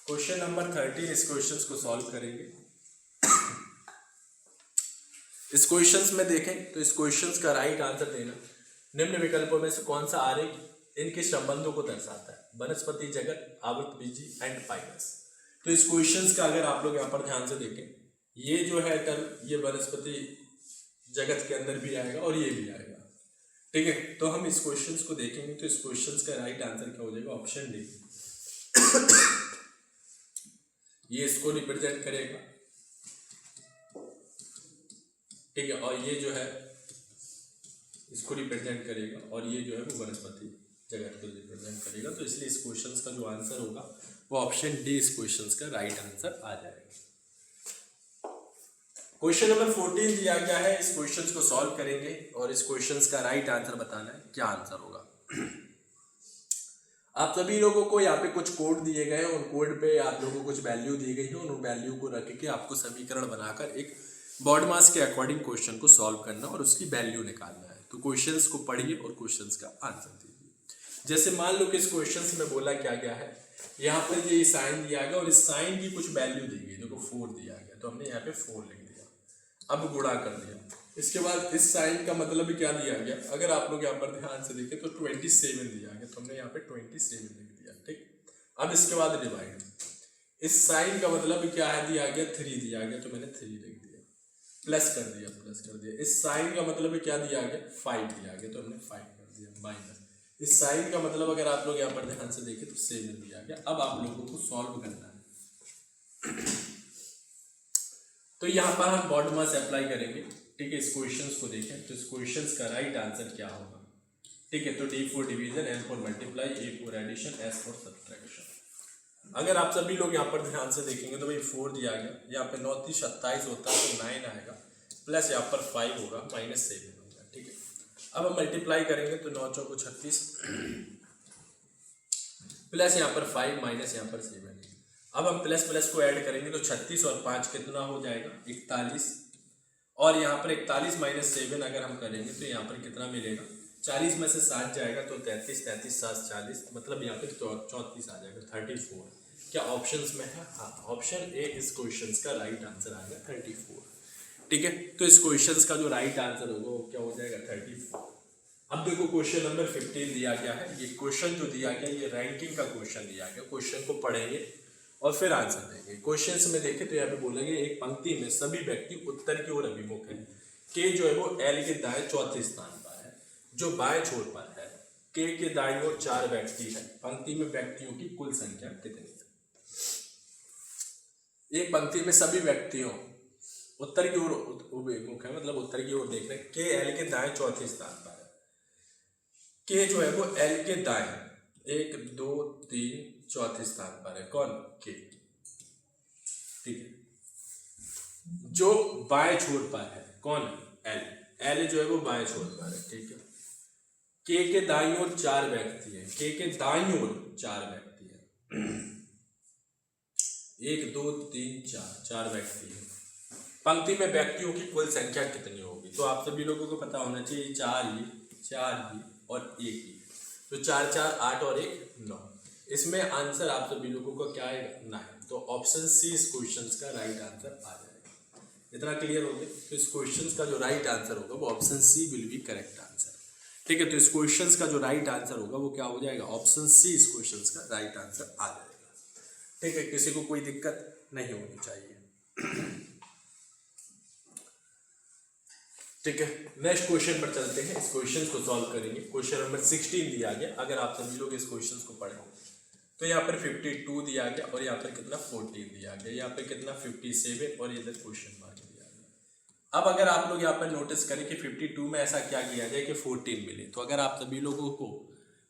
Question number 13, इस क्वेश्चन को सॉल्व करेंगे। इस क्वेश्चन में देखें तो इस क्वेश्चन का राइट आंसर देना निम्न विकल्पों में से कौन सा आरेख इनके संबंधों को दर्शाता है? वनस्पति जगत, आवृतबीजी एंड फाइबर्स। तो इस क्वेश्चन का अगर आप लोग यहाँ पर ध्यान से देखें, ये जो है टर्म ये वनस्पति जगत के अंदर भी आएगा और ये भी आएगा। ठीक है, तो हम इस क्वेश्चन को देखेंगे तो इस क्वेश्चन का राइट आंसर क्या हो जाएगा? Option D. ये इसको रिप्रेजेंट करेगा। ठीक है, और ये जो है इसको रिप्रेजेंट करेगा और ये जो है वो वनस्पति जगत को रिप्रेजेंट करेगा। तो इसलिए इस क्वेश्चन का जो आंसर होगा वो ऑप्शन डी इस क्वेश्चन का राइट आंसर आ जाएगा। क्वेश्चन नंबर 14 दिया गया है, इस क्वेश्चन को सॉल्व करेंगे और इस क्वेश्चन का राइट आंसर बताना है क्या आंसर होगा। आप सभी लोगों को यहाँ पे कुछ कोड दिए गए हैं, उन कोड पे आप लोगों को कुछ वैल्यू दी गई है, उन वैल्यू को रख के आपको समीकरण बनाकर एक बॉड मास के अकॉर्डिंग क्वेश्चन को सॉल्व करना और उसकी वैल्यू निकालना है। तो क्वेश्चंस को पढ़िए और क्वेश्चंस का आंसर दीजिए। जैसे मान लो कि इस क्वेश्चंस में बोला क्या गया है, यहाँ पर ये साइन दिया गया और इस साइन की कुछ वैल्यू दी गई, देखो 4 दिया गया, तो हमने यहाँ पे 4 लिख दिया। अब गुणा कर दिया, इसके बाद इस साइन का मतलब क्या दिया गया, अगर आप लोग यहाँ पर ध्यान से देखें तो 27 दिया गया, तो हमने यहाँ पे 27 लिख दिया। ठीक, अब इसके बाद डिवाइड, इस साइन का मतलब क्या है दिया गया 3 दिया गया, तो मैंने 3 लिख दिया। प्लस कर दिया, इस साइन का मतलब क्या दिया गया 5 दिया गया, तो हमने 5 कर दिया। माइनस इस साइन का मतलब अगर आप लोग यहाँ पर ध्यान से देखें तो 7 दिया गया। अब आप लोगों को सॉल्व करना है। तो यहाँ पर हम बॉड मास अप्लाई करेंगे। ठीक है, इस क्वेश्चन को देखें तो इस क्वेश्चन का राइट आंसर क्या होगा। ठीक है, तो D for division, N for multiply, A for addition, S for subtraction. अगर आप सभी लोग यहाँ पर ध्यान से देखेंगे तो भाई 4 दिया गया, यहाँ पे 9 3 27 होता है तो 9 आएगा, प्लस यहाँ पर 5 होगा, माइनस 7 होगा। ठीक है, अब हम मल्टीप्लाई करेंगे तो 9 चौको 36 प्लस यहाँ पर 5 माइनस यहाँ पर 7। अब हम प्लस प्लस को ऐड करेंगे तो 36 और 5 कितना हो जाएगा 41, और यहाँ पर 41 माइनस 7 अगर हम करेंगे तो यहाँ पर कितना मिलेगा, 40 में से 7 जाएगा तो 33, 33 7 40, मतलब यहाँ पे 34 आ जाएगा, 34। क्या ऑप्शंस में है? हाँ, ऑप्शन ए इस क्वेश्चन का राइट आंसर आएगा 34। ठीक है, तो इस क्वेश्चन का जो राइट आंसर होगा वो क्या हो जाएगा 34। अब देखो क्वेश्चन नंबर 15 दिया गया है। ये क्वेश्चन जो दिया गया ये रैंकिंग का क्वेश्चन दिया गया। क्वेश्चन को पढ़ेंगे और फिर आंसर देंगे। क्वेश्चन में देखें तो यहाँ पे बोलेंगे एक पंक्ति में सभी व्यक्ति उत्तर की ओर अभिमुख है। के जो है वो एल के दाएं चौथे स्थान पर है, जो बाएं छोर पर है। के दाईं ओर 4 व्यक्ति है। पंक्ति में व्यक्तियों की कुल संख्या कितनी है? एक पंक्ति में सभी व्यक्तियों उत्तर की ओर अभिमुख है, मतलब उत्तर की ओर देख रहे हैं। के एल के दाएं चौथे स्थान पर है। के जो है वो एल के दाएं 1 2 3 चौथे स्थान पर है। कौन? के। ठीक है, जो बाएं छोर पर है कौन? एल। एल जो है वो बाएं छोर पर है। ठीक है, के दाईं ओर 4 व्यक्ति है। के दाईं ओर 4 व्यक्ति है। 1 2 3 4 व्यक्ति है। पंक्ति में व्यक्तियों की कुल संख्या कितनी होगी? तो आप सभी लोगों को पता होना चाहिए 4 ही और 1 ही, तो 4 4 8 और 1 9। इसमें आंसर आप सभी लोगों को क्या आएगा? 9। तो ऑप्शन सी इस क्वेश्चन का राइट आंसर आ जाएगा। इतना क्लियर हो गया? तो इस क्वेश्चन का जो राइट आंसर होगा वो option C will be correct answer. ठीक है, तो इस क्वेश्चन का जो राइट आंसर होगा वो क्या हो जाएगा? ऑप्शन सी इस क्वेश्चन का राइट आंसर आ जाएगा। ठीक है, किसी को कोई दिक्कत नहीं होनी चाहिए। ठीक है, नेक्स्ट क्वेश्चन पर चलते हैं। इस क्वेश्चन को सॉल्व करेंगे। क्वेश्चन नंबर 16 दिया गया। अगर आप सभी लोग इस क्वेश्चन को पढ़ें तो यहाँ पर 52 दिया गया और यहाँ पर कितना 14 दिया गया, यहाँ पर कितना 57 और इधर क्वेश्चन मार्क दिया गया। अब अगर आप लोग यहाँ पर नोटिस करें कि 52 में ऐसा क्या किया जाए कि 14 मिले, तो अगर आप सभी लोगों को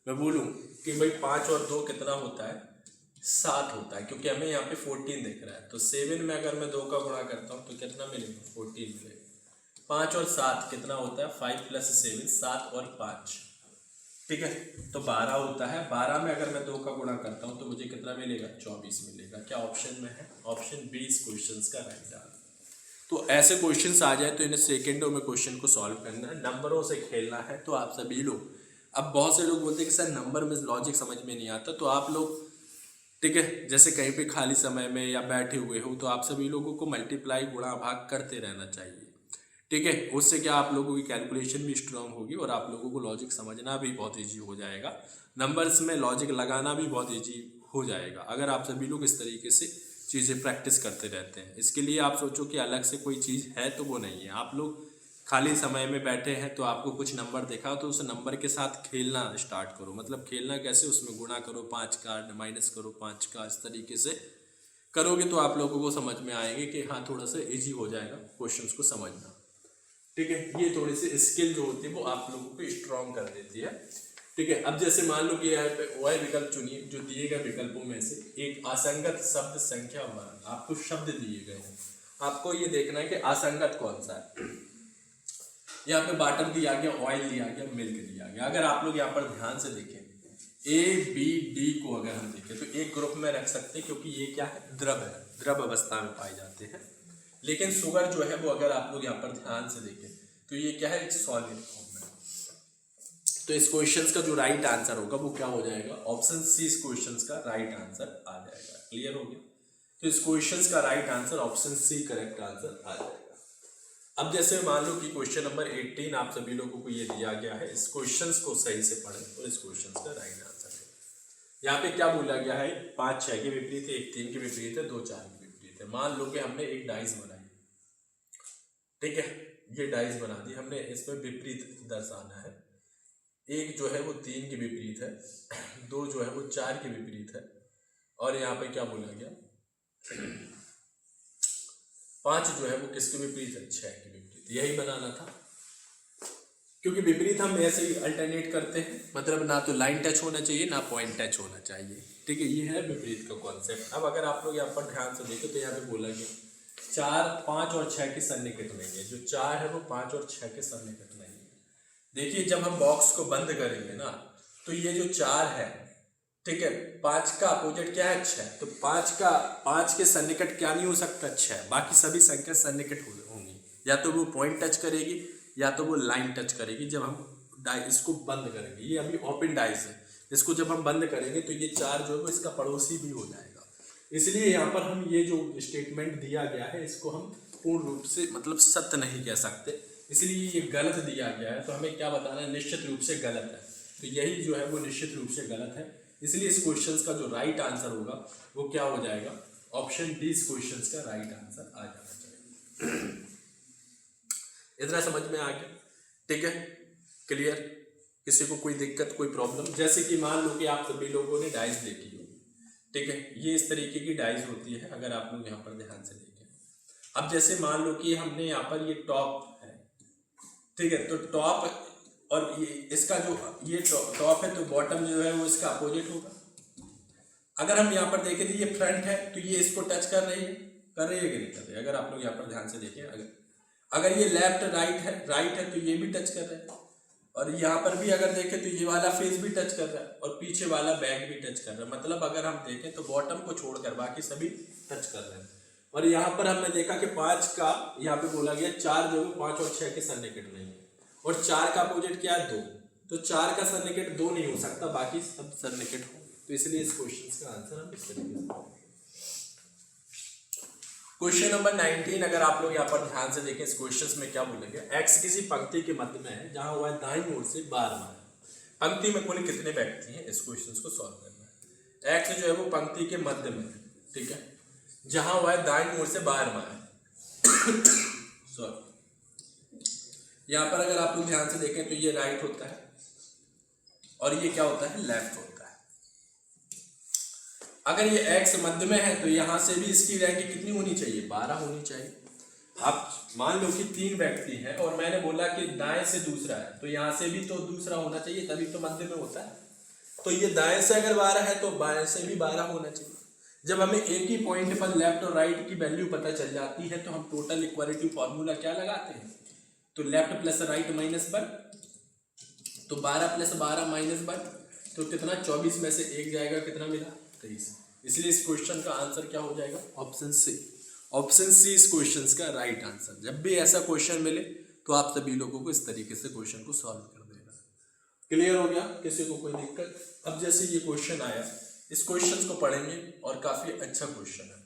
मैं बोलूँ कि भाई 5 और 2 कितना होता है? 7 होता है, क्योंकि हमें यहाँ पे 14 दिख रहा है। तो 7 में अगर मैं 2 का गुणा करता हूँ तो कितना मिलेगा? 14 मिलेगा। 5 और 7 कितना होता है? 5 + 7 7 और 5 ठीक है। तो 12 होता है, 12 में अगर मैं 2 का गुणा करता हूँ तो मुझे कितना मिलेगा, 24 मिलेगा। क्या ऑप्शन में है, ऑप्शन बी इस क्वेश्चन का राइट आंसर। तो ऐसे क्वेश्चंस आ जाए तो इन्हें सेकेंडों में क्वेश्चन को सॉल्व करना है, नंबरों से खेलना है। तो आप सभी लोग, अब बहुत से लोग बोलते हैं कि सर नंबर में लॉजिक समझ में नहीं आता, तो आप लोग ठीक है जैसे कहीं पे खाली समय में या बैठे हुए हो तो आप सभी लोगों को मल्टीप्लाई गुणा भाग करते रहना चाहिए। ठीक है, उससे क्या आप लोगों की कैलकुलेशन भी स्ट्रांग होगी और आप लोगों को लॉजिक समझना भी बहुत ईजी हो जाएगा, नंबर्स में लॉजिक लगाना भी बहुत ईजी हो जाएगा अगर आप सभी लोग इस तरीके से चीज़ें प्रैक्टिस करते रहते हैं। इसके लिए आप सोचो कि अलग से कोई चीज़ है तो वो नहीं है। आप लोग खाली समय में बैठे हैं तो आपको कुछ नंबर देखा तो उस नंबर के साथ खेलना स्टार्ट करो। मतलब खेलना कैसे, उसमें गुणा करो 5 का, माइनस करो 5 का, इस तरीके से करोगे तो आप लोगों को समझ में आएंगे कि हाँ थोड़ा सा इजी हो जाएगा क्वेश्चंस को समझना। ठीक है, ये थोड़ी सी स्किल जो होती है वो आप लोगों को स्ट्रॉन्ग कर देती है। ठीक है, अब जैसे मान लो कि यहाँ पे वाई विकल्प चुनिए, जो दिए गए विकल्पों में से एक असंगत शब्द संख्या वर्ण, आपको शब्द दिए गए हैं, आपको ये देखना है कि असंगत कौन सा है। यहाँ पे वाटर दिया गया, ऑयल दिया गया, मिल्क दिया गया। अगर आप लोग यहाँ पर ध्यान से देखें ए बी डी को अगर हम देखें तो एक ग्रुप में रख सकते हैं क्योंकि ये क्या है, द्रव है, द्रव अवस्था में पाए जाते हैं। लेकिन शुगर जो है वो अगर आप लोग यहाँ पर ध्यान से देखें तो ये क्या है, एक सॉलिड फॉर्म में। तो इस क्वेश्चन का जो राइट आंसर होगा वो क्या हो जाएगा, ऑप्शन सी इस क्वेश्चन का राइट आंसर आ जाएगा। क्लियर हो गया? तो इस क्वेश्चन का right answer option C correct answer आ जाएगा। अब जैसे मान लो कि क्वेश्चन नंबर 18 आप सभी लोगों को ये दिया गया है, इस क्वेश्चन को सही से पढ़ें और इस क्वेश्चन का राइट आंसर है। यहाँ पे क्या बोला गया है, 5 6 के विपरीत है, 1 3 के विपरीत है, 2 4 के विपरीत है। मान लो कि हमने एक डाइस बनाई, ठीक है, ये डाइस बना दी हमने, इसमें विपरीत दर्शाना है। एक जो है वो 3 के विपरीत है, 2 जो है वो 4 के विपरीत है, और यहाँ पे क्या बोला गया 5 जो है वो किसके विपरीत है, 6 के विपरीत। यही बनाना था, क्योंकि विपरीत हम ऐसे ही अल्टरनेट करते हैं, मतलब ना तो लाइन टच होना चाहिए ना पॉइंट टच होना चाहिए। ठीक है, ये है विपरीत का कॉन्सेप्ट। अब अगर आप लोग यहाँ पर ध्यान से देखें तो यहाँ पे बोला गया 4 5 और 6 के सन्निकट नहीं है। जो 4 है वो 5 और 6 के सन्निकट नहीं है। देखिए जब हम बॉक्स को बंद करेंगे ना तो ये जो 4 है, ठीक है, 5 का अपोजिट क्या है, 6। तो 5 के सन्निकट क्या नहीं हो सकता, 6। बाकी सभी संख्या सन्निकट होंगी, या तो वो पॉइंट टच करेगी या तो वो लाइन टच करेगी। जब हम इसको बंद करेंगे, ये अभी ओपन डाइस है, इसको जब हम बंद करेंगे तो ये 4 जो है वो इसका पड़ोसी भी हो जाएगा। इसलिए यहाँ पर हम ये जो स्टेटमेंट दिया गया है इसको हम पूर्ण रूप से मतलब सत्य नहीं कह सकते, इसलिए ये गलत दिया गया है। तो हमें क्या बताना है, निश्चित रूप से गलत है। तो यही जो है वो निश्चित रूप से गलत है, इसलिए इस क्वेश्चन का जो राइट आंसर होगा वो क्या हो जाएगा, ऑप्शन डी इस क्वेश्चन का राइट आंसर आ जाना चाहिए। इतना समझ में आ गया? ठीक है, क्लियर? किसी को कोई दिक्कत, कोई प्रॉब्लम? जैसे कि मान लो कि आप सभी लोगों ने डाइस देखी होगी, ठीक है, ये इस तरीके की डाइस होती है अगर आप लोग यहाँ पर ध्यान से देखें। अब जैसे मान लो कि हमने यहाँ पर ये टॉप है, ठीक है, तो टॉप और ये इसका जो ये टॉप है तो बॉटम जो है वो इसका अपोजिट होगा। अगर हम यहाँ पर देखें तो ये फ्रंट है तो ये इसको टच कर रही है कि नहीं कर रही है? अगर आप लोग यहाँ पर ध्यान से देखें, अगर ये लेफ्ट राइट है तो ये भी टच कर रहा है, और यहाँ पर भी अगर देखें तो ये वाला फेस भी टच कर रहा है और पीछे वाला बैक भी टच कर रहा है। मतलब अगर हम देखें तो बॉटम को छोड़कर बाकी सभी टच कर रहे हैं। और यहाँ पर हमने देखा कि 5 का यहाँ पे बोला गया 4 जो है 5 और 6 के सन्निकट नहीं है, और 4 का अपोजिट क्या है, 2। तो 4 का सन्निकट 2 नहीं हो सकता, बाकी सब सन्निकट होंगे। तो इसलिए इस क्वेश्चन का आंसर हम इस तरीके से। क्वेश्चन नंबर 19 अगर आप लोग यहाँ पर ध्यान से देखें, इस क्वेश्चन में क्या बोलेंगे, एक्स किसी पंक्ति के मध्य में है जहां हुआ है दाईं ओर से 12 है। पंक्ति में कुल कितने व्यक्ति हैं, इस क्वेश्चन को सॉल्व करना है। एक्स जो है वो पंक्ति के मध्य में है, ठीक है, जहां हुआ है दाईं ओर से 12 है। सॉरी, यहाँ पर अगर आप लोग ध्यान से देखें तो ये राइट होता है और ये क्या होता है, लेफ्ट होता है। अगर ये x मध्य में है तो यहाँ से भी इसकी रैंक कितनी होनी चाहिए, 12 होनी चाहिए। आप मान लो कि 3 व्यक्ति हैं और मैंने बोला कि दाएं से दूसरा है, तो यहाँ से भी तो दूसरा होना चाहिए, तभी तो मध्य में होता है। तो ये दाएं से अगर 12 है तो बाएं से भी 12 होना चाहिए। जब हमें एक ही पॉइंट पर लेफ्ट और राइट की वैल्यू पता चल जाती है तो हम टोटल इक्वालिटी फॉर्मूला क्या लगाते हैं, तो लेफ्ट प्लस राइट माइनस 1, तो 12 + 12 -1 तो कितना 24 में से 1 जाएगा, कितना मिला 23। इसलिए इस क्वेश्चन का आंसर क्या हो जाएगा, ऑप्शन सी। ऑप्शन सी इस क्वेश्चन का राइट आंसर। जब भी ऐसा क्वेश्चन मिले तो आप सभी लोगों को इस तरीके से क्वेश्चन को सॉल्व कर देना। क्लियर हो गया, किसी को कोई दिक्कत? अब जैसे ये क्वेश्चन आया, इस क्वेश्चन को पढ़ेंगे और काफी अच्छा क्वेश्चन है,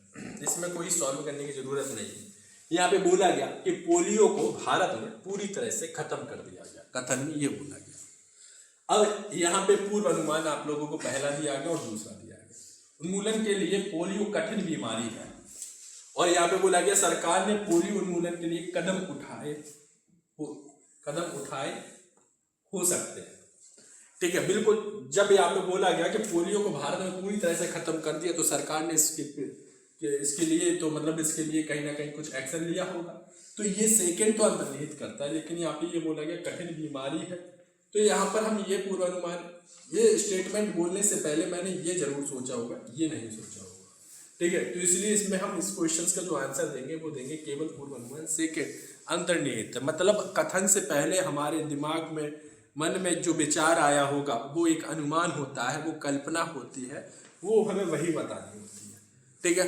इसमें कोई सॉल्व करने की जरूरत नहीं है। यहाँ पे बोला गया कि पोलियो को भारत में पूरी तरह से खत्म कर दिया गया, कथन में ये बोला गया। अब यहाँ पे पूर्व अनुमान आप लोगों को पहला दिया गया और दूसरा दिया गया। उन्मूलन के लिए पोलियो कठिन बीमारी है, और यहाँ पे बोला गया सरकार ने पोलियो उन्मूलन के लिए कदम उठाए हो सकते हैं। ठीक है, बिल्कुल। जब यहाँ पे बोला गया कि पोलियो को भारत में पूरी तरह से खत्म कर दिया, तो सरकार ने इसके लिए तो मतलब इसके लिए कहीं ना कहीं कुछ एक्शन लिया होगा। तो ये सेकंड तो अंतर्निहित करता है, लेकिन यहाँ पे ये बोला गया कठिन बीमारी है, तो यहाँ पर हम ये पूर्वानुमान, ये स्टेटमेंट बोलने से पहले मैंने ये जरूर सोचा होगा, ये नहीं सोचा होगा। ठीक है, तो इसलिए इसमें हम इस क्वेश्चन का जो आंसर देंगे वो देंगे केवल पूर्वानुमान। सेकंड अंतर्निहित, मतलब कथन से पहले हमारे दिमाग में, मन में जो विचार आया होगा वो एक अनुमान होता है, वो कल्पना होती है, वो हमें वही बतानी होती है। ठीक है,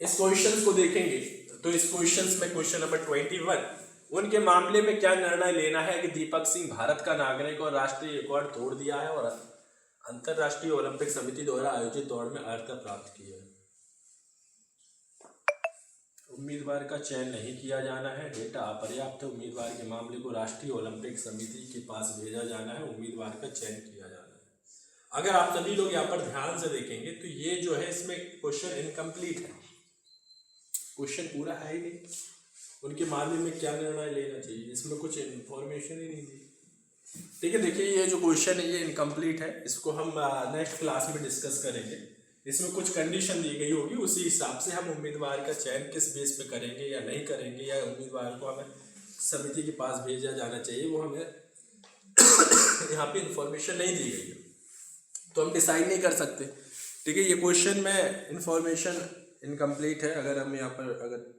इस क्वेश्चन को देखेंगे तो इस क्वेश्चन में क्वेश्चन नंबर 21, उनके मामले में क्या निर्णय लेना है कि दीपक सिंह भारत का नागरिक और राष्ट्रीय रिकॉर्ड तोड़ दिया है और अंतरराष्ट्रीय ओलंपिक समिति द्वारा आयोजित दौड़ में अर्हता प्राप्त की है। उम्मीदवार का चयन नहीं किया जाना है, डेटा अपर्याप्त है, उम्मीदवार के मामले को राष्ट्रीय ओलंपिक समिति के पास भेजा जाना है, उम्मीदवार का चयन किया जाना है। अगर आप सभी लोग यहाँ पर ध्यान से देखेंगे तो ये जो है इसमें क्वेश्चन इनकम्प्लीट है, क्वेश्चन पूरा है ही नहीं। उनके मामले में क्या निर्णय लेना चाहिए, इसमें कुछ इन्फॉर्मेशन ही नहीं दी। ठीक है, देखिए ये जो क्वेश्चन है ये इनकम्प्लीट है, इसको हम नेक्स्ट क्लास में डिस्कस करेंगे। इसमें कुछ कंडीशन दी गई होगी, उसी हिसाब से हम उम्मीदवार का चयन किस बेस पे करेंगे या नहीं करेंगे, या उम्मीदवार को हमें समिति के पास भेजा जाना चाहिए, वो हमें यहाँ पे इंफॉर्मेशन नहीं दी गई है, तो हम डिसाइड नहीं कर सकते। ठीक है, ये क्वेश्चन में इंफॉर्मेशन इनकम्प्लीट है। अगर हम यहाँ पर अगर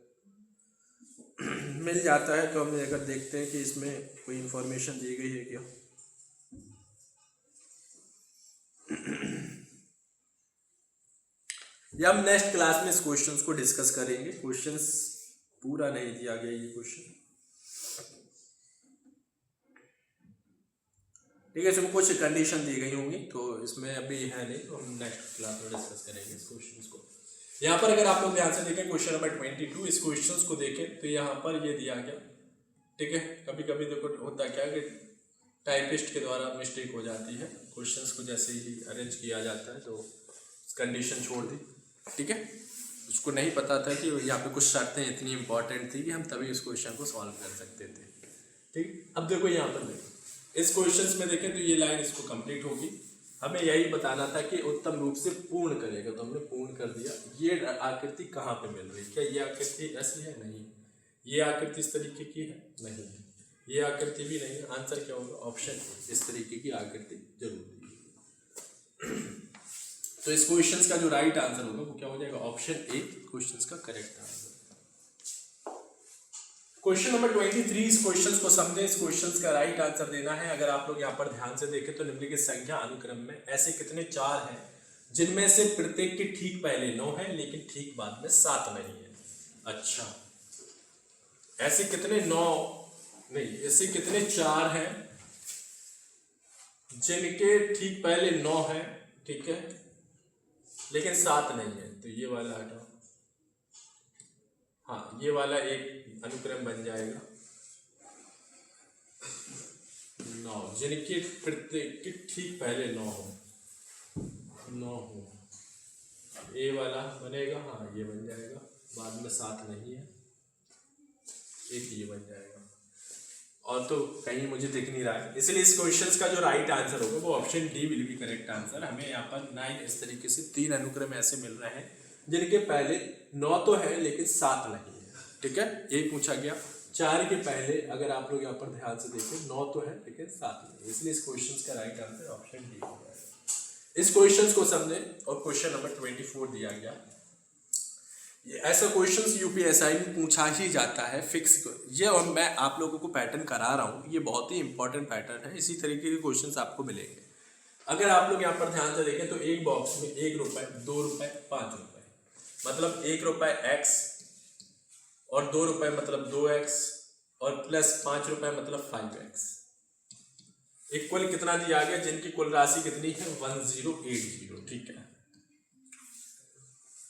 मिल जाता है तो हम अगर देखते हैं कि इसमें कोई इंफॉर्मेशन दी गई है क्या। या हम नेक्स्ट क्लास में इस क्वेश्चंस को डिस्कस करेंगे। क्वेश्चंस पूरा नहीं दिया गया ये क्वेश्चन। ठीक है, इसमें कुछ कंडीशन दी गई होंगी, तो इसमें अभी है नहीं, तो हम नेक्स्ट क्लास में डिस्कस करेंगे इस क्वेश्चंस को। यहाँ पर अगर आप लोग ध्यान से देखें क्वेश्चन नंबर 22, इस क्वेश्चंस को देखें तो यहाँ पर ये दिया गया। ठीक है, कभी कभी देखो होता क्या कि टाइपिस्ट के द्वारा मिस्टेक हो जाती है, क्वेश्चंस को जैसे ही अरेंज किया जाता है तो कंडीशन छोड़ दी। ठीक है, उसको नहीं पता था कि यहाँ पे कुछ शर्तें इतनी इंपॉर्टेंट थी कि हम तभी उस क्वेश्चन को सॉल्व कर सकते थे। ठीक, अब देखो यहाँ पर देखो इस क्वेश्चंस में देखें तो ये लाइन इसको कंप्लीट होगी। हमें यही बताना था कि उत्तम रूप से पूर्ण करेगा, तो हमने पूर्ण कर दिया। ये आकृति कहाँ पे मिल रही है, क्या ये आकृति ऐसी है? नहीं। ये आकृति इस तरीके की है? नहीं है। ये आकृति भी नहीं है। आंसर क्या होगा? ऑप्शन इस तरीके की आकृति जरूर दी। तो इस क्वेश्चन का जो राइट आंसर होगा वो क्या हो जाएगा? ऑप्शन ए क्वेश्चन का करेक्ट आंसर। क्वेश्चन नंबर 23, इस क्वेश्चन को समझें। इस क्वेश्चन का राइट आंसर देना है। अगर आप लोग यहाँ पर ध्यान से देखें तो निम्नलिखित संख्या अनुक्रम में ऐसे कितने 4 हैं जिनमें से प्रत्येक के ठीक पहले 9 है लेकिन ठीक बाद में 7 नहीं है। अच्छा, ऐसे कितने 9 नहीं, ऐसे कितने 4 हैं जिनके ठीक पहले 9 है, ठीक है, लेकिन 7 नहीं है? तो ये वाला हटाओ। हाँ, ये वाला एक अनुक्रम बन जाएगा 9, जिनके प्रत्येक के ठीक पहले 9 हो। ये वाला बनेगा, हाँ ये बन जाएगा, बाद में 7 नहीं है, एक ये बन जाएगा। और तो कहीं मुझे दिख नहीं रहा है, इसलिए इस क्वेश्चन का जो राइट आंसर होगा वो option D will be correct answer. हमें यहाँ पर 9 इस तरीके से 3 अनुक्रम ऐसे मिल रहे हैं जिनके पहले 9 तो है लेकिन 7 नहीं है। ठीक है, यही पूछा गया। 4 के पहले अगर आप लोग यहाँ पर ध्यान से देखें 9 तो है लेकिन 7 नहीं, इसलिए इस क्वेश्चन का राइट आंसर ऑप्शन डी हो जाएगा। इस क्वेश्चन को समझे। और क्वेश्चन नंबर 24 दिया गया, ऐसा क्वेश्चंस यूपीएसआई में पूछा ही जाता है फिक्स। ये और मैं आप लोगों को पैटर्न करा रहा हूँ, ये बहुत ही इंपॉर्टेंट पैटर्न है। इसी तरीके के क्वेश्चंस आपको मिलेंगे। अगर आप लोग यहाँ पर ध्यान से देखें तो एक बॉक्स में 1 रुपए, 2 रुपए, 5 रुपए, मतलब 1 रुपए एक्स और 2 रुपए मतलब 2x और प्लस 5 रुपए मतलब 5x। इक्वल कितना दिया गया, जिनकी कुल राशि कितनी है 1080। ठीक है,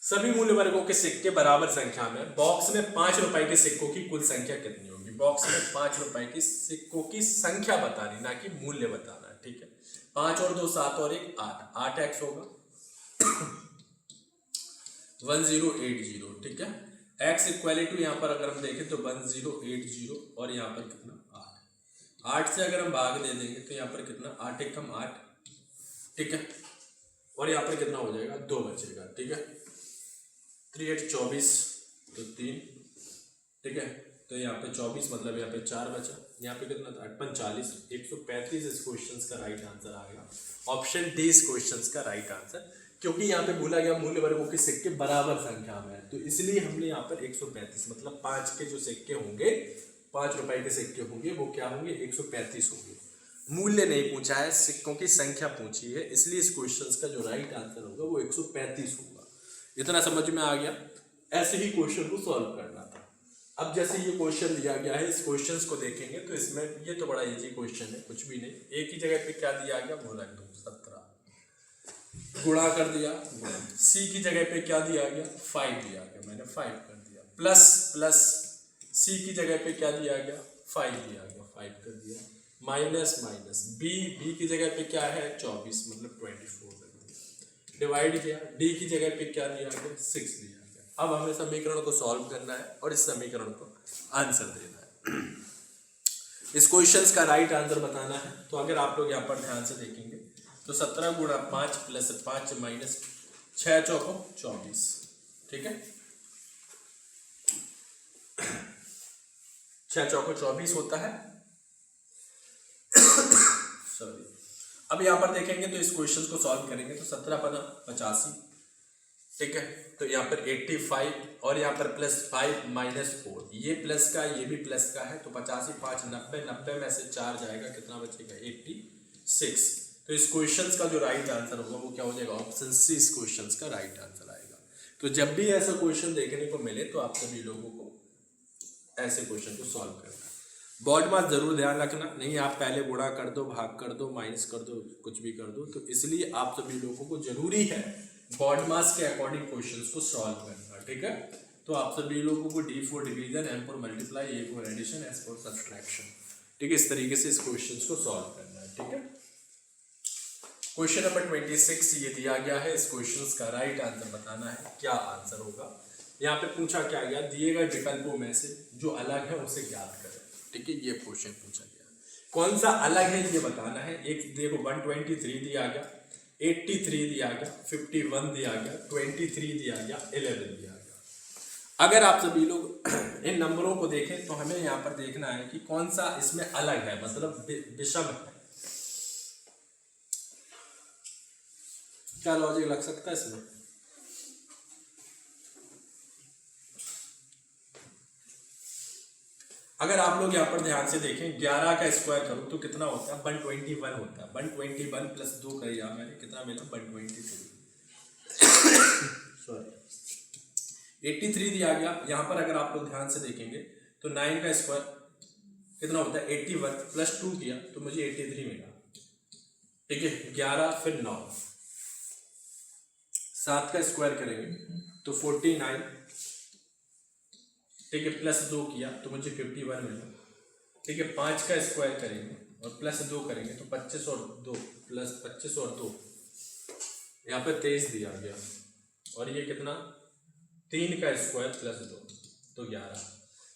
सभी मूल्य वर्गों के सिक्के बराबर संख्या में। बॉक्स में 5 रुपए के सिक्कों की कुल संख्या कितनी होगी? बॉक्स में 5 रुपए की सिक्कों की संख्या बतानी, ना कि मूल्य बताना। ठीक है, 5 और 2 7 और 1 8, 8x होगा 1080। ठीक है, x इक्वल टू यहाँ पर अगर हम देखें तो 1080 और यहाँ पर कितना 8 से अगर हम भाग दे देंगे तो यहाँ पर कितना 8 एकम 8। ठीक है, और यहाँ पर कितना हो जाएगा 2 बचेगा। ठीक है, 3 8 24 तो 3। ठीक है, तो यहाँ पे 24 मतलब यहाँ पे 4 बचा। यहाँ पे कितना था 8 45, 135 इस क्वेश्चन का राइट आंसर आएगा। ऑप्शन डी इस क्वेश्चन का राइट आंसर, क्योंकि यहाँ पे बोला गया मूल्य वर्गों के सिक्के बराबर संख्या में है, तो इसलिए हमने यहाँ पर 135 मतलब 5 के जो सिक्के होंगे, 5 रुपए के सिक्के होंगे, वो क्या होंगे 135 होंगे। मूल्य नहीं पूछा है, सिक्कों की संख्या पूछी है, इसलिए इस क्वेश्चन का जो राइट आंसर होगा वो 135 होगा। इतना समझ में आ गया? ऐसे ही क्वेश्चन को सॉल्व करना था। अब जैसे ये क्वेश्चन दिया गया है, इस क्वेश्चंस को देखेंगे तो इसमें ये तो बड़ा इजी क्वेश्चन है, कुछ भी नहीं। एक ही जगह पे क्या दिया गया वो रख दो 17, गुणा कर दिया। सी की जगह पे क्या दिया गया 5 दिया गया, मैंने 5 कर दिया। प्लस प्लस सी की जगह पे क्या दिया गया 5 दिया गया, 5 कर दिया। माइनस माइनस बी की जगह पे क्या है 24 मतलब 24 कर दिया। डिवाइड किया, डी की जगह पे क्या दिया गया 6 दिया गया। अब हमें समीकरण को सॉल्व करना है और इस समीकरण को आंसर देना है। इस क्वेश्चन का राइट आंसर बताना है। तो अगर आप लोग यहाँ पर ध्यान से देखेंगे तो 17 गुणा 5 प्लस 5 माइनस 6 चौको 24। ठीक है, 6 चौको 24 होता है। सॉरी, अब यहाँ पर देखेंगे तो इस क्वेश्चन को सॉल्व करेंगे तो 17 पना 85। ठीक है, तो यहाँ पर 85 और यहाँ पर प्लस 5 माइनस 4, ये प्लस का ये भी प्लस का है, तो 85 5 90, 90 में से 4 जाएगा, कितना बचेगा 86। तो इस क्वेश्चन का जो राइट आंसर होगा वो क्या हो जाएगा ऑप्शन सी इस क्वेश्चन का राइट आंसर आएगा। तो जब भी ऐसा क्वेश्चन देखने को मिले तो आप सभी लोगों को ऐसे क्वेश्चन को सॉल्व करना है। बोर्ड मार्क्स जरूर ध्यान रखना, नहीं आप पहले गुणा कर दो, भाग कर दो, माइनस कर दो, कुछ भी कर दो। तो इसलिए आप सभी लोगों को जरूरी है बोर्ड मार्क्स के अकॉर्डिंग क्वेश्चंस को सॉल्व करना। ठीक है, तो आप सभी लोगों को D for division, M for multiply, A for addition, S for subtraction, ठीक है, इस तरीके से इस क्वेश्चंस को सॉल्व करना है। ठीक है, क्वेश्चन नंबर 26 ये दिया गया है। इस क्वेश्चन का राइट आंसर बताना है, क्या आंसर होगा। यहाँ पे पूछा क्या गया, दिए गए विकल्पों में से जो अलग है उसे ज्ञात करें। ठीक है, ये क्वेश्चन पूछा गया, कौन सा अलग है ये बताना है। एक देखो 123 दिया गया, 83 दिया गया, 51 दिया गया, 23 दिया गया, 11 दिया गया। अगर आप सभी लोग इन नंबरों को देखें तो हमें यहाँ पर देखना है कि कौन सा इसमें अलग है, मतलब विषम है। क्या लॉजिक लग सकता है इसमें? अगर आप लोग यहाँ पर ध्यान से देखें 11 का स्क्वायर करो तो कितना होता है 121 होता है। 121 प्लस 2 करिए मैंने, कितना मिला 123। सॉरी 83 दिया गया। यहाँ पर अगर आप लोग ध्यान से देखेंगे तो 9 का स्क्वायर कितना होता है 81 प्लस 2 किया तो मुझे 83 मिला। ठीक है, 11 फिर 9, 7 का स्क्वायर करेंगे तो 49, ठीक है, प्लस 2 किया तो मुझे 51 मिला। ठीक है, 5 का स्क्वायर करेंगे और प्लस 2 करेंगे तो 25 और 2 प्लस 25 और 2 यहाँ पे 23 दिया गया। और ये कितना 3 का स्क्वायर प्लस 2 तो 11।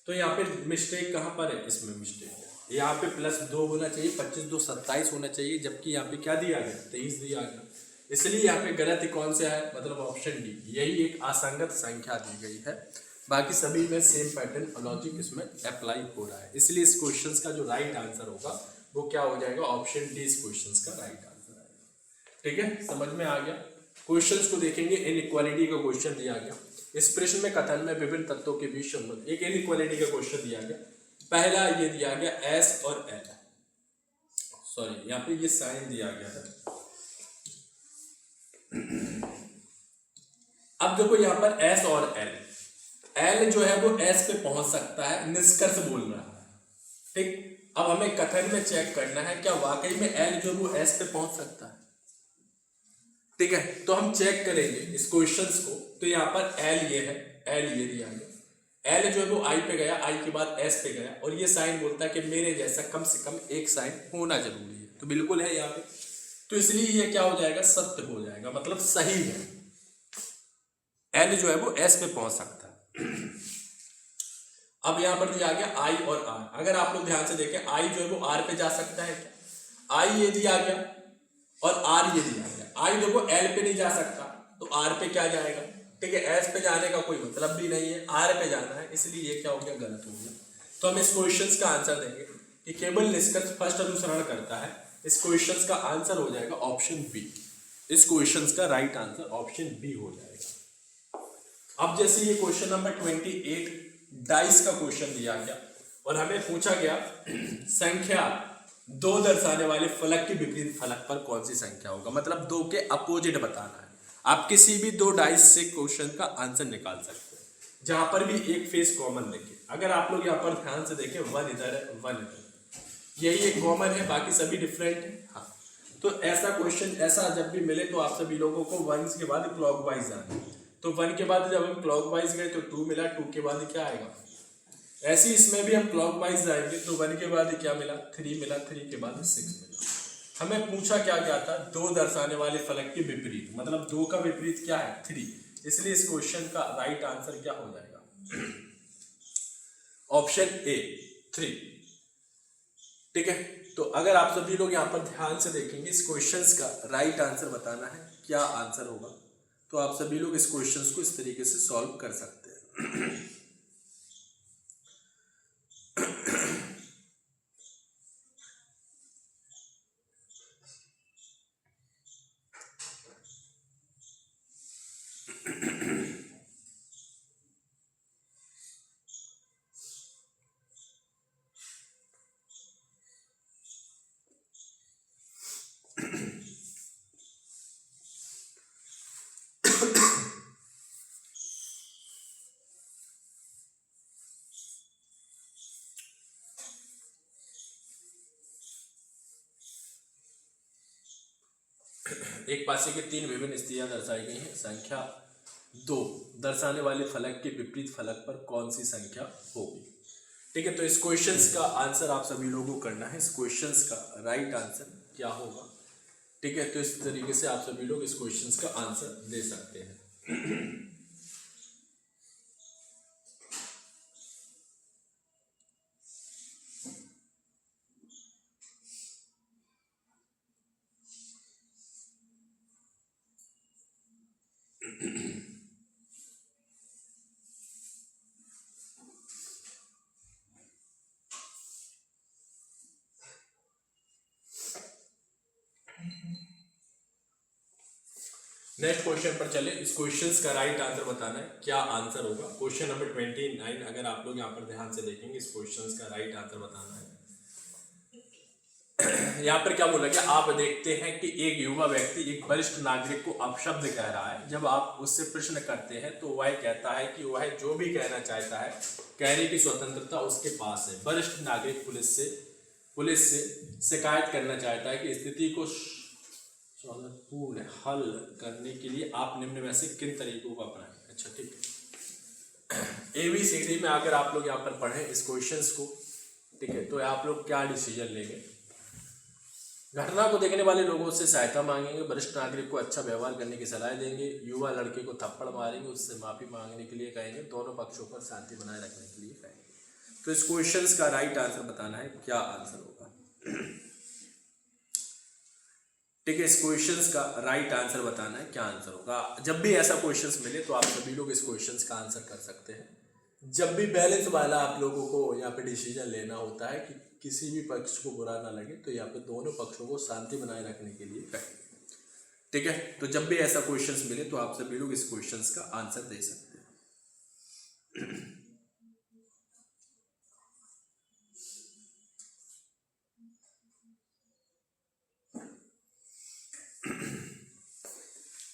तो यहाँ पे मिस्टेक कहाँ पर है, इसमें मिस्टेक है। यहाँ पे प्लस 2 होना चाहिए, 25 2 27 होना चाहिए, जबकि यहाँ पे क्या दिया गया 23 दिया गया। इसलिए यहाँ पे गलत कौन सा है, मतलब ऑप्शन डी, यही एक असंगत संख्या दी गई है। बाकी सभी में सेम पैटर्न लॉजिक इसमें अप्लाई हो रहा है। इसलिए इस क्वेश्चन का जो राइट आंसर होगा वो क्या हो जाएगा, ऑप्शन डी इस क्वेश्चन का राइट आंसर आएगा। ठीक है, समझ में आ गया। क्वेश्चंस को देखेंगे, इनइक्वालिटी का क्वेश्चन दिया गया। इस प्रश्न में कथन में विभिन्न तत्वों के बीच संबंध, एक इनइक्वालिटी का क्वेश्चन दिया गया। पहला ये दिया गया एस और एल, सॉरी यहाँ पे ये साइन दिया गया है। अब देखो यहाँ पर एस और एल, एल जो है वो एस पे पहुंच सकता है, निष्कर्ष बोल रहा है, ठीक। अब हमें कथन में चेक करना है क्या वाकई में एल जो वो एस पे पहुंच सकता है, ठीक है। तो हम चेक करेंगे इस क्वेश्चंस को। तो यहाँ पर एल ये है, एल ये दिया गया, एल जो है वो आई पे गया, आई के बाद एस पे गया, और ये साइन बोलता है कि मेरे जैसा कम से कम एक साइन होना जरूरी है, तो बिल्कुल है यहाँ पे। तो इसलिए ये क्या हो जाएगा, सत्य हो जाएगा, मतलब सही है, एल जो है वो एस पे पहुंच सकता है। अब यहां पर दिया गया आई और आर, अगर आप लोग ध्यान से देखें आई जो है वो आर पे जा सकता है क्या, आई ये दिया गया और आर ये दिया गया, आई देखो एल पे नहीं जा सकता तो आर पे क्या जाएगा, ठीक है। एस पे जाने का कोई मतलब भी नहीं है, आर पे जाना है, इसलिए ये क्या हो गया, गलत हो गया। तो हम इस क्वेश्चन का आंसर देंगे कि केवल निष्कर्ष फर्स्ट अनुसरण करता है, इस क्वेश्चन का आंसर हो जाएगा ऑप्शन बी, इस क्वेश्चन का राइट आंसर ऑप्शन बी हो जाएगा। अब जैसे ये क्वेश्चन नंबर 28 डाइस का क्वेश्चन दिया गया और हमें पूछा गया संख्या 2 दर्शाने वाले फलक के विपरीत फलक पर कौन सी संख्या होगा, मतलब 2 के अपोजिट बताना है। आप किसी भी 2 डाइस से क्वेश्चन का आंसर निकाल सकते हैं, जहां पर भी एक फेस कॉमन देखें। अगर आप लोग यहाँ पर ध्यान से देखें 1 इधर है 1 इधर, यही एक कॉमन है, बाकी सभी डिफरेंट है। हाँ, तो ऐसा क्वेश्चन ऐसा जब भी मिले तो आप सभी लोगों को 1 के बाद क्लॉकवाइज जाना है। तो 1 के बाद जब हम क्लॉकवाइज गए तो 2 मिला, 2 के बाद क्या आएगा, ऐसे ही इसमें भी हम क्लॉकवाइज जाएंगे तो 1 के बाद क्या मिला, 3 मिला, 3 के बाद 6 मिला। हमें पूछा क्या क्या था, 2 दर्शाने वाले फलक के विपरीत, मतलब 2 का विपरीत क्या है, 3, इसलिए इस क्वेश्चन का राइट आंसर क्या हो जाएगा, ऑप्शन ए 3, ठीक है। तो अगर आप सभी लोग यहाँ पर ध्यान से देखेंगे इस क्वेश्चन का राइट आंसर बताना है क्या आंसर होगा, तो आप सभी लोग इस क्वेश्चन को इस तरीके से सॉल्व कर सकते हैं। एक पासे के 3 विभिन्न स्थितियां दर्शाई गई हैं, संख्या 2 दर्शाने वाले फलक के विपरीत फलक पर कौन सी संख्या होगी, ठीक है। तो इस क्वेश्चन का आंसर आप सभी लोगों को करना है, इस क्वेश्चन का राइट आंसर क्या होगा, ठीक है। तो इस तरीके से आप सभी लोग इस क्वेश्चन का आंसर दे सकते हैं। नेक्स्ट क्वेश्चन पर चले, इस क्वेश्चन का राइट आंसर बताना है क्या आंसर होगा। क्वेश्चन नंबर 29, अगर आप लोग यहाँ पर ध्यान से देखेंगे इस क्वेश्चन का राइट आंसर बताना है। यहाँ पर क्या बोला गया, आप देखते हैं कि एक युवा व्यक्ति एक वरिष्ठ नागरिक को अपशब्द कह रहा है। जब आप उससे प्रश्न करते हैं तो वह कहता है कि वह जो भी कहना चाहता है कहने की स्वतंत्रता उसके पास है। वरिष्ठ नागरिक पुलिस से शिकायत करना चाहता है कि स्थिति को पूर्ण हल करने के लिए आप निम्न में से किन तरीकों को अपनाएं। अच्छा ठीक है, ABCD में अगर आप लोग यहाँ पर पढ़ें इस क्वेश्चंस को, ठीक है, तो आप लोग क्या डिसीजन लेंगे। घटना को देखने वाले लोगों से सहायता मांगेंगे, वरिष्ठ नागरिक को अच्छा व्यवहार करने की सलाह देंगे, युवा लड़के को थप्पड़ मारेंगे, उससे माफी मांगने के लिए कहेंगे, दोनों पक्षों पर शांति बनाए रखने के लिए कहेंगे। तो इस क्वेश्चन का राइट आंसर बताना है क्या आंसर होगा, ठीक है। इस क्वेश्चन का राइट आंसर बताना है क्या आंसर होगा। जब भी ऐसा क्वेश्चन मिले तो आप सभी लोग इस क्वेश्चन का आंसर कर सकते हैं। जब भी बैलेंस वाला आप लोगों को यहाँ पे डिसीजन लेना होता है कि किसी भी पक्ष को बुरा ना लगे, तो यहाँ पे दोनों पक्षों को शांति बनाए रखने के लिए कहेंगे, ठीक है। तो जब भी ऐसा क्वेश्चन मिले तो आप सभी लोग इस क्वेश्चन का आंसर दे सकते हैं।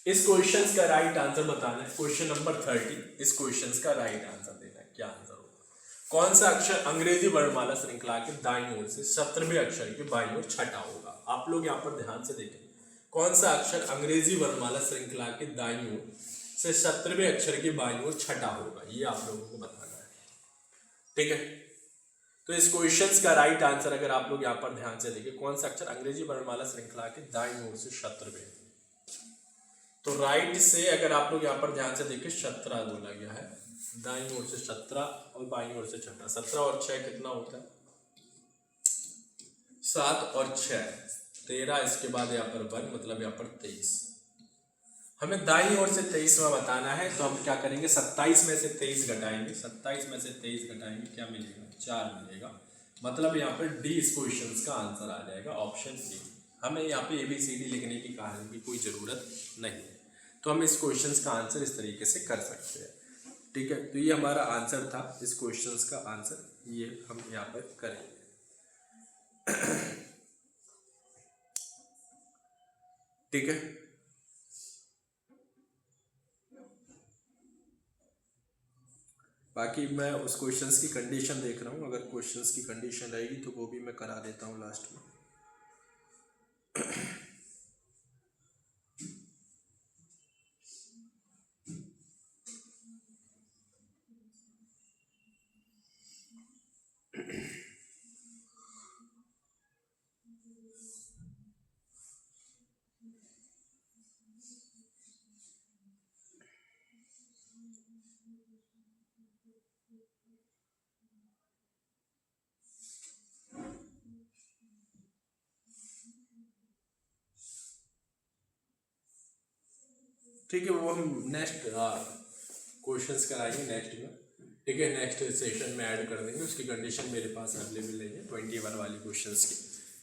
इस क्वेश्चन का राइट आंसर बताना है। क्वेश्चन नंबर 30, इस क्वेश्चन का राइट आंसर देना है। क्या आंसर होगा? कौन सा अक्षर अंग्रेजी वर्णमाला श्रृंखला के दाईं ओर से 17वें अक्षर के बाईं ओर छठा होगा? आप लोग यहाँ पर ध्यान से देखें, कौन सा अक्षर अंग्रेजी वर्णमाला श्रृंखला के दाईं ओर से 17वें अक्षर के बाईं ओर छठा होगा, ये आप लोगों को बताना है। ठीक है, तो इस क्वेश्चन का राइट आंसर अगर आप लोग यहाँ पर ध्यान से देखें, कौन सा अक्षर अंग्रेजी वर्णमाला श्रृंखला के दाईं ओर से 17वें, तो राइट से अगर आप लोग यहाँ पर ध्यान से देखें 17 बोला गया है, दाईं ओर से 17 और बाईं ओर से छठा। 17 और 6 कितना होता है? 7 और 6 13, इसके बाद यहाँ पर 1 मतलब यहाँ पर 23। हमें दाईं ओर से 23 में बताना है, तो हम क्या करेंगे? 27 में से 23 घटाएंगे, 27 में से 23 घटाएंगे, क्या मिलेगा? 4 मिलेगा। मतलब यहाँ पर डी इस क्वेश्चन का आंसर आ जाएगा, ऑप्शन सी। हमें यहाँ पे ABCD लिखने की कारण की कोई ज़रूरत नहीं है, तो हम इस क्वेश्चन का आंसर इस तरीके से कर सकते हैं। ठीक है, तो ये हमारा आंसर था, इस क्वेश्चन का आंसर ये हम यहाँ पर करेंगे। ठीक है, बाकी मैं उस क्वेश्चंस की कंडीशन देख रहा हूँ, अगर क्वेश्चंस की कंडीशन रहेगी तो वो भी मैं करा देता हूँ लास्ट में। ठीक है, वो हम नेक्स्ट क्वेश्चंस कराएंगे नेक्स्ट में। ठीक है, नेक्स्ट सेशन में ऐड कर देंगे, उसकी कंडीशन मेरे पास अवेलेबल नहीं है 21 वाली क्वेश्चंस की।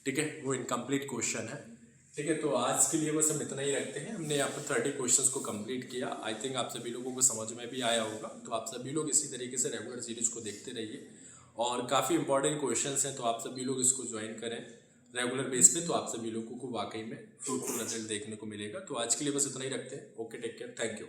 ठीक है, वो इनकम्प्लीट क्वेश्चन है। ठीक है, तो आज के लिए बस हम इतना ही रखते हैं। हमने यहाँ पर 30 क्वेश्चंस को कंप्लीट किया। आई थिंक आप सभी लोगों को समझ में भी आया होगा। तो आप सभी लोग इसी तरीके से रेगुलर सीरीज को देखते रहिए, और काफ़ी इंपॉर्टेंट क्वेश्चंस हैं, तो आप सभी लोग इसको ज्वाइन करें रेगुलर बेस पे, तो आप सभी लोगों को वाकई में फ्रूटफुल रिजल्ट देखने को मिलेगा। तो आज के लिए बस इतना ही रखते हैं। Okay, take care, thank you.